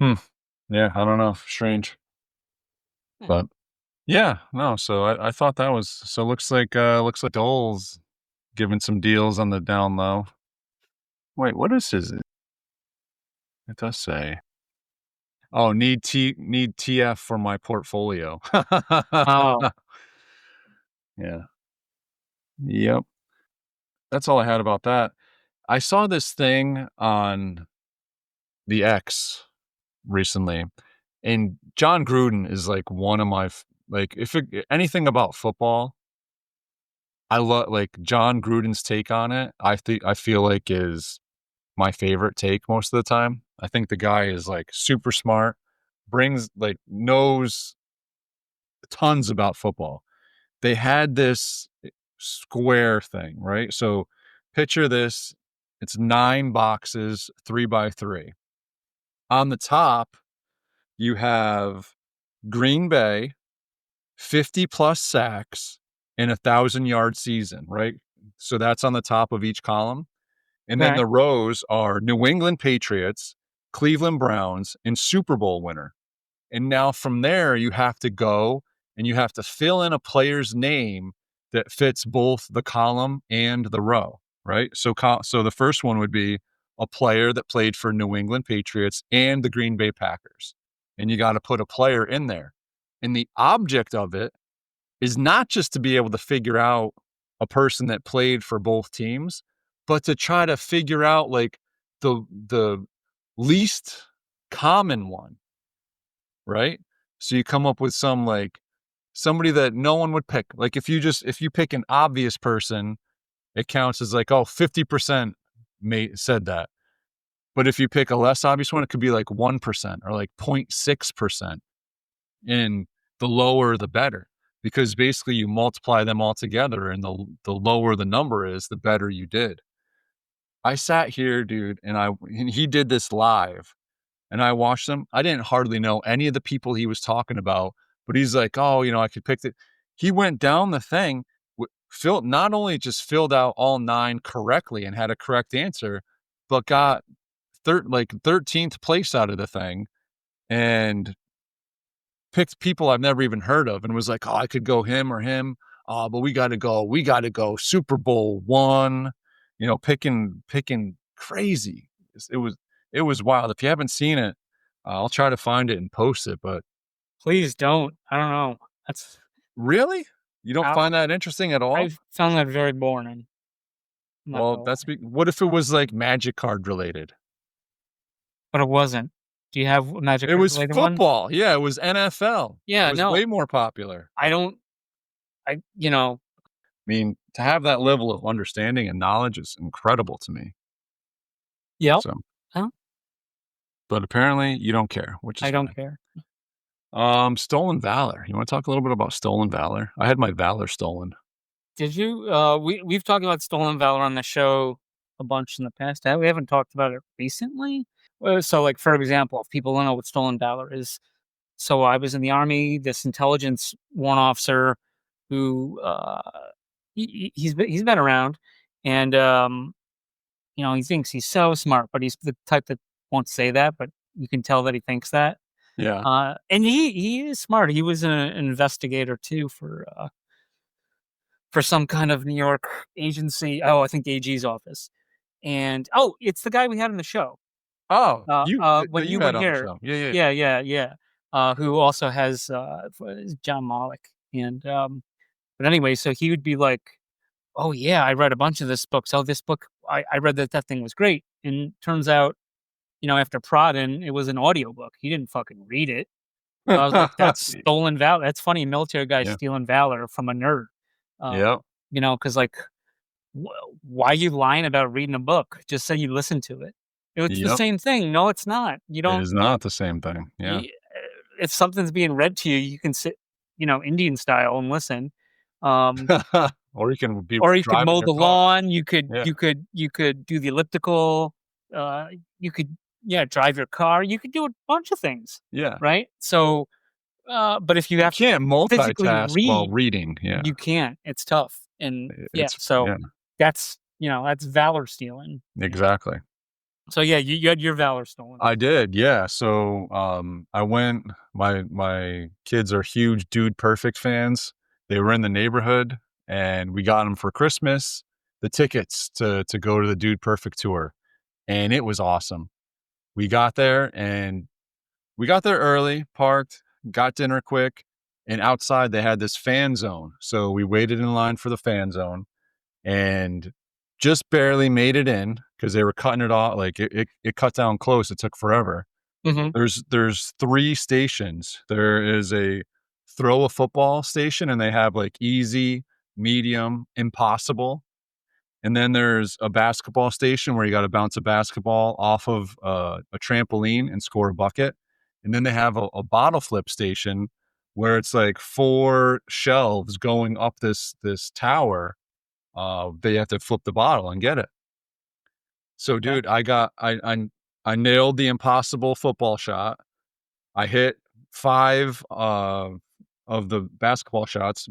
Speaker 2: Yeah, I don't know. Strange. But yeah, no, so I thought that was looks like Dole's giving some deals on the down low. Wait, what is his? It does say. Oh, need TF for my portfolio.
Speaker 1: Oh.
Speaker 2: Yeah. Yep. That's all I had about that. I saw this thing on the X recently, and John Gruden is like one of my anything about football, I love like John Gruden's take on it. I feel like is my favorite take most of the time. I think the guy is like super smart, knows tons about football. They had this square thing, right? So picture this. It's 9 boxes, 3x3. On the top, you have Green Bay, 50 plus sacks in 1,000-yard season, right? So that's on the top of each column. And then the rows are New England Patriots, Cleveland Browns, and Super Bowl winner. And now from there, you have to go and you have to fill in a player's name that fits both the column and the row, right? So the first one would be a player that played for New England Patriots and the Green Bay Packers. And you got to put a player in there. And the object of it is not just to be able to figure out a person that played for both teams, but to try to figure out like the least common one, right? So you come up with some like somebody that no one would pick. Like if you pick an obvious person, it counts as like, 50% said that. But if you pick a less obvious one, it could be like 1% or like 0.6%. And the lower, the better, because basically you multiply them all together, and the lower the number is, the better you did. I sat here, dude, and he did this live, and I watched him. I didn't hardly know any of the people he was talking about, but he's like, "Oh, I could pick it." He went down the thing, not only just filled out all 9 correctly and had a correct answer, but got 13th place out of the thing, and picked people I've never even heard of, and was like, "Oh, I could go him or him. Oh, but we got to go Super Bowl one." Picking crazy. It was wild. If you haven't seen it, I'll try to find it and post it. But
Speaker 1: Please don't. I don't know. That's
Speaker 2: really, you don't
Speaker 1: I
Speaker 2: find that interesting at all?
Speaker 1: I found that very boring. I'm not
Speaker 2: Well,
Speaker 1: gonna lie.
Speaker 2: what if it was like magic card related?
Speaker 1: But it wasn't. Do you have a magic
Speaker 2: It was
Speaker 1: related one?
Speaker 2: football. Yeah, it was NFL.
Speaker 1: Yeah,
Speaker 2: It was
Speaker 1: no.
Speaker 2: way more popular.
Speaker 1: I don't. I
Speaker 2: I mean, to have that level of understanding and knowledge is incredible to me.
Speaker 1: Yep.
Speaker 2: So,
Speaker 1: Huh?
Speaker 2: but apparently you don't care, which is
Speaker 1: I don't
Speaker 2: fine.
Speaker 1: care.
Speaker 2: Stolen valor. You want to talk a little bit about stolen valor? I had my valor stolen.
Speaker 1: Did you? We've talked about stolen valor on the show a bunch in the past. We haven't talked about it recently. So, like for example, if people don't know what stolen valor is, so I was in the Army. This intelligence warrant officer who he's been around, and he thinks he's so smart, but he's the type that won't say that, but you can tell that he thinks that.
Speaker 2: Yeah.
Speaker 1: And he is smart. He was an investigator too for some kind of New York agency. Oh, I think the AG's office. And it's the guy we had on the show.
Speaker 2: Oh,
Speaker 1: When
Speaker 2: that
Speaker 1: you
Speaker 2: had
Speaker 1: were
Speaker 2: on the
Speaker 1: here.
Speaker 2: show. Yeah.
Speaker 1: Yeah. Who also has John Malick. And but anyway, so he would be like, "Oh yeah, I read a bunch of this book. So this book, I read that thing was great." And turns out, after prodding, it was an audiobook. He didn't fucking read it. So I was like, "That's stolen valor. That's funny. A military guy
Speaker 2: Yeah.
Speaker 1: stealing valor from a nerd."
Speaker 2: Yeah.
Speaker 1: Because like, why are you lying about reading a book? Just say you listened to it. It's the
Speaker 2: Yep.
Speaker 1: same thing. No, it's not. You
Speaker 2: It
Speaker 1: don't.
Speaker 2: is not the same thing. Yeah.
Speaker 1: If something's being read to you, you can sit, Indian style and listen.
Speaker 2: Or you can be
Speaker 1: Or you could
Speaker 2: driving
Speaker 1: mow
Speaker 2: your
Speaker 1: the
Speaker 2: car.
Speaker 1: lawn. You could
Speaker 2: Yeah.
Speaker 1: you could do the elliptical. You could drive your car. You could do a bunch of things.
Speaker 2: Yeah.
Speaker 1: Right. So, but if you
Speaker 2: You
Speaker 1: have to
Speaker 2: can't
Speaker 1: physically
Speaker 2: multitask while
Speaker 1: read,
Speaker 2: reading. Yeah.
Speaker 1: you can't. It's tough. And so
Speaker 2: yeah,
Speaker 1: that's that's valor stealing.
Speaker 2: exactly.
Speaker 1: So yeah, you had your valor stolen.
Speaker 2: I did, yeah. So I went. My kids are huge Dude Perfect fans. They were in the neighborhood, and we got them for Christmas the tickets to go to the Dude Perfect tour, and it was awesome. We got there early, parked, got dinner quick, and outside they had this fan zone. So we waited in line for the fan zone, and just barely made it in because they were cutting it off. Like it cut down close. It took forever.
Speaker 1: Mm-hmm.
Speaker 2: There's 3 stations. There is a throw a football station, and they have like easy, medium, impossible. And then there's a basketball station where you got to bounce a basketball off of a trampoline and score a bucket. And then they have a bottle flip station where it's like 4 shelves going up this tower. They have to flip the bottle and get it. So, dude, I nailed the impossible football shot. I hit 5 of the basketball shots.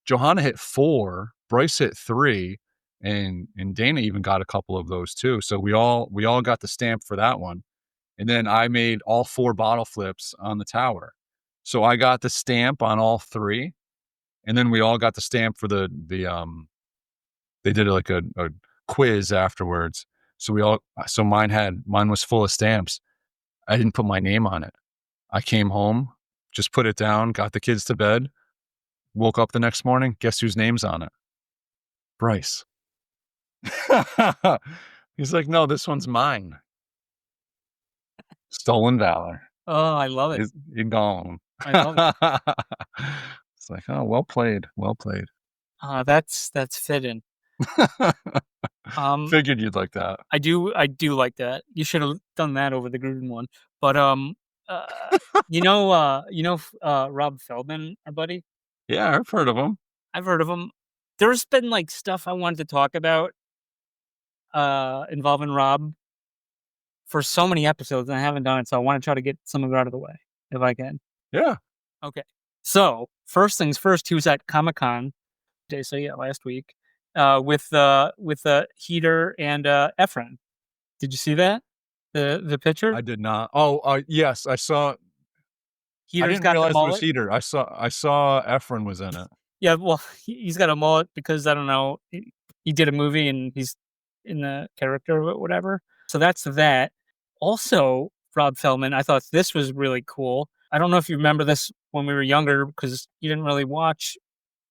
Speaker 2: Johanna hit 4. Bryce hit 3, and Dana even got a couple of those too. So we all got the stamp for that one. And then I made all 4 bottle flips on the tower. So I got the stamp on all 3. And then we all got the stamp for the they did like a quiz afterwards. So mine was full of stamps. I didn't put my name on it. I came home, just put it down, got the kids to bed, woke up the next morning. Guess whose name's on it? Bryce. He's like, no, this one's mine. Stolen valor.
Speaker 1: Oh, I love it.
Speaker 2: It's gone.
Speaker 1: I love it.
Speaker 2: It's like, oh, well played. Well played.
Speaker 1: That's fitting.
Speaker 2: Figured you'd like that.
Speaker 1: I do like that. You should have done that over the Gruden one. But Rob Feldman, our buddy.
Speaker 2: Yeah, I've heard of him.
Speaker 1: I've heard of him. There's been like stuff I wanted to talk about involving Rob for so many episodes, and I haven't done it, so I want to try to get some of it out of the way if I can.
Speaker 2: Yeah.
Speaker 1: Okay. So first things first, he was at Comic-Con. So yeah, last week, with Heater and Efren. Did you see that? The picture?
Speaker 2: I did not. Oh, yes, I saw.
Speaker 1: Heater's
Speaker 2: I didn't
Speaker 1: got the
Speaker 2: realize it was
Speaker 1: mullet.
Speaker 2: Heater. I saw Efren was in it.
Speaker 1: Yeah, well, he's got a mullet because I don't know. He did a movie and he's in the character or whatever. So that's that. Also, Rob Feldman, I thought this was really cool. I don't know if you remember this when we were younger because you didn't really watch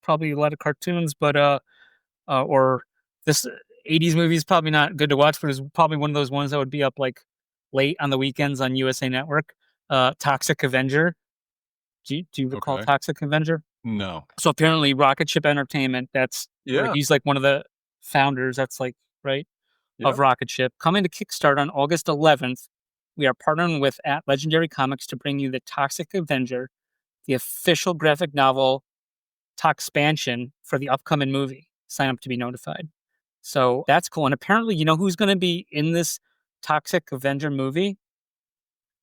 Speaker 1: probably a lot of cartoons, but or this 80s movie is probably not good to watch, but it's probably one of those ones that would be up like late on the weekends on USA Network. Toxic Avenger. Do you recall
Speaker 2: Okay.
Speaker 1: Toxic Avenger?
Speaker 2: No.
Speaker 1: So apparently Rocket Ship Entertainment, that's where
Speaker 2: Yeah.
Speaker 1: he's like one of the founders, that's like, right, of
Speaker 2: Yeah.
Speaker 1: Rocket Ship. Coming to Kickstarter on August 11th, we are partnering with at Legendary Comics to bring you the Toxic Avenger, the official graphic novel Toxpansion for the upcoming movie. Sign up to be notified. So that's cool. And apparently, you know who's going to be in this Toxic Avenger movie?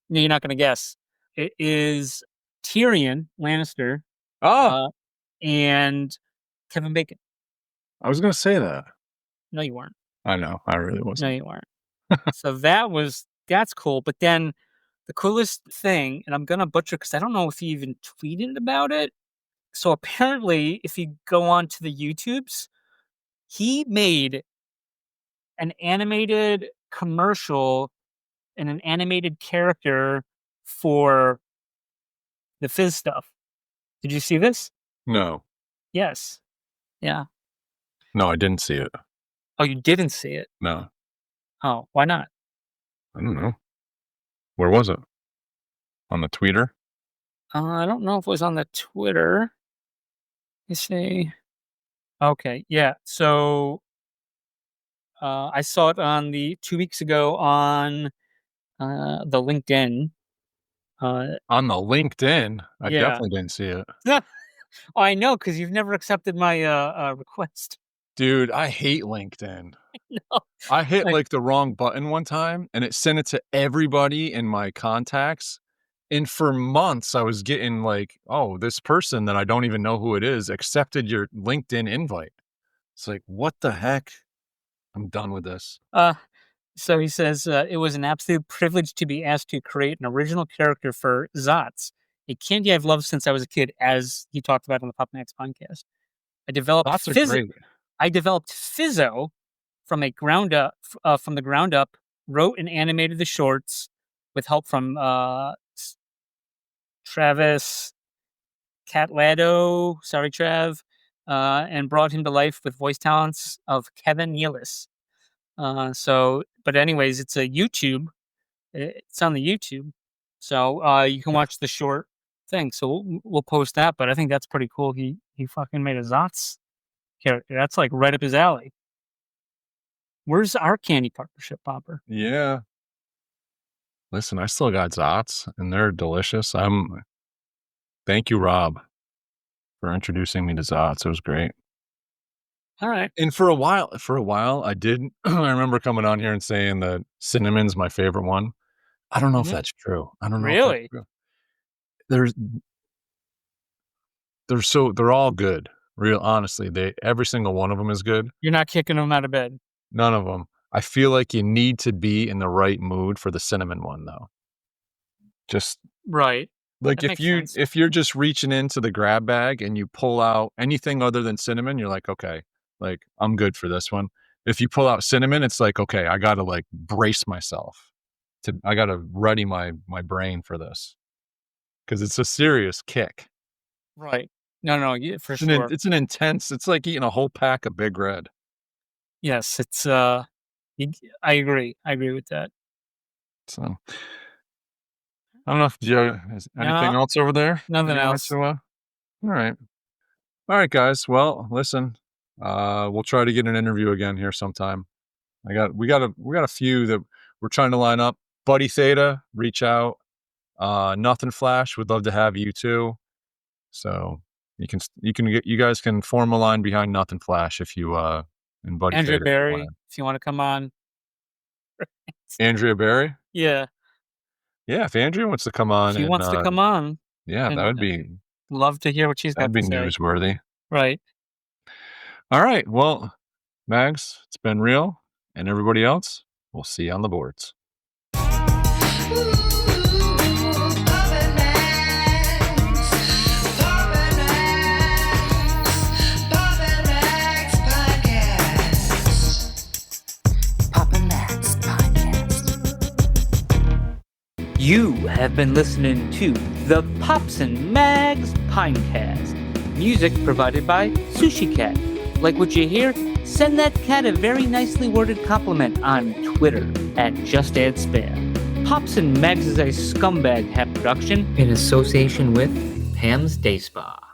Speaker 1: No, you're not going to guess. It is Tyrion Lannister
Speaker 2: Oh,
Speaker 1: and Kevin Bacon.
Speaker 2: I was going to say that.
Speaker 1: No, you weren't.
Speaker 2: I know. I really
Speaker 1: No,
Speaker 2: wasn't.
Speaker 1: you weren't. So that's cool. But then the coolest thing, and I'm going to butcher because I don't know if he even tweeted about it. So apparently, if you go on to the YouTubes, he made an animated commercial and an animated character for the Fizz stuff. Did you see this?
Speaker 2: No.
Speaker 1: Yes. Yeah.
Speaker 2: No, I didn't see it.
Speaker 1: Oh, you didn't see it?
Speaker 2: No.
Speaker 1: Oh, why not?
Speaker 2: I don't know. Where was it? On the Twitter?
Speaker 1: I don't know if it was on the Twitter. You see. Okay, yeah. So I saw it on the 2 weeks ago on the LinkedIn.
Speaker 2: On the LinkedIn? I
Speaker 1: Yeah.
Speaker 2: definitely didn't see it.
Speaker 1: Oh, I know because you've never accepted my request.
Speaker 2: Dude, I hate LinkedIn.
Speaker 1: No.
Speaker 2: I hit
Speaker 1: Like-
Speaker 2: like the wrong button one time and it sent it to everybody in my contacts. And for months I was getting like, oh, this person that I don't even know who it is accepted your LinkedIn invite. It's like, what the heck? I'm done with this.
Speaker 1: So he says, it was an absolute privilege to be asked to create an original character for Zotz, a candy I've loved since I was a kid, as he talked about on the Pop Max podcast. I developed
Speaker 2: Thoughts are great.
Speaker 1: Fizzo from the ground up, wrote and animated the shorts with help from Travis Catlado, sorry Trav, and brought him to life with voice talents of Kevin Nealis. But anyways, it's a YouTube. It's on the YouTube, so you can watch the short thing. So we'll post that. But I think that's pretty cool. He fucking made a Zotz character. That's like right up his alley. Where's our candy partnership, Popper?
Speaker 2: Yeah. Listen, I still got Zotz and they're delicious. Thank you, Rob, for introducing me to Zotz. It was great.
Speaker 1: All right.
Speaker 2: And for a while, I did. I remember coming on here and saying that cinnamon's my favorite one. I don't know if that's true. I don't know.
Speaker 1: Really?
Speaker 2: If that's true. They're all good. Real honestly, every single one of them is good.
Speaker 1: You're not kicking them out of bed.
Speaker 2: None of them. I feel like you need to be in the right mood for the cinnamon one, though. Just
Speaker 1: right.
Speaker 2: like
Speaker 1: That makes sense.
Speaker 2: if you're just reaching into the grab bag and you pull out anything other than cinnamon, you're like, okay, like I'm good for this one. If you pull out cinnamon, it's like, okay, I got to like brace myself. I got to ready my brain for this because it's a serious kick.
Speaker 1: Right. No, for sure.
Speaker 2: It's an intense. It's like eating a whole pack of Big Red.
Speaker 1: Yes, it's. I agree. I agree with that.
Speaker 2: So, I don't know if is anything else over there.
Speaker 1: Nothing else.
Speaker 2: All right. All right, guys. Well, listen, we'll try to get an interview again here sometime. We got a few that we're trying to line up. Buddy Theta, reach out. Nothing Flash, would love to have you too. So you guys can form a line behind Nothing Flash if you and Buddy
Speaker 1: Andrea
Speaker 2: Theta
Speaker 1: Berry, if you want to come on.
Speaker 2: Andrea Berry?
Speaker 1: Yeah.
Speaker 2: Yeah, if Andrea wants to come on.
Speaker 1: She wants to come on.
Speaker 2: Yeah, that would be.
Speaker 1: Love to hear what she's got to say.
Speaker 2: That'd be newsworthy.
Speaker 1: Right.
Speaker 2: All right. Well, Mags, it's been real. And everybody else, we'll see you on the boards.
Speaker 1: You have been listening to the Pops and Mags Pinecast. Music provided by Sushi Cat. Like what you hear? Send that cat a very nicely worded compliment on Twitter @JustAddSpam. Pops and Mags is a Scumbag Hat production in association with Pam's Day Spa.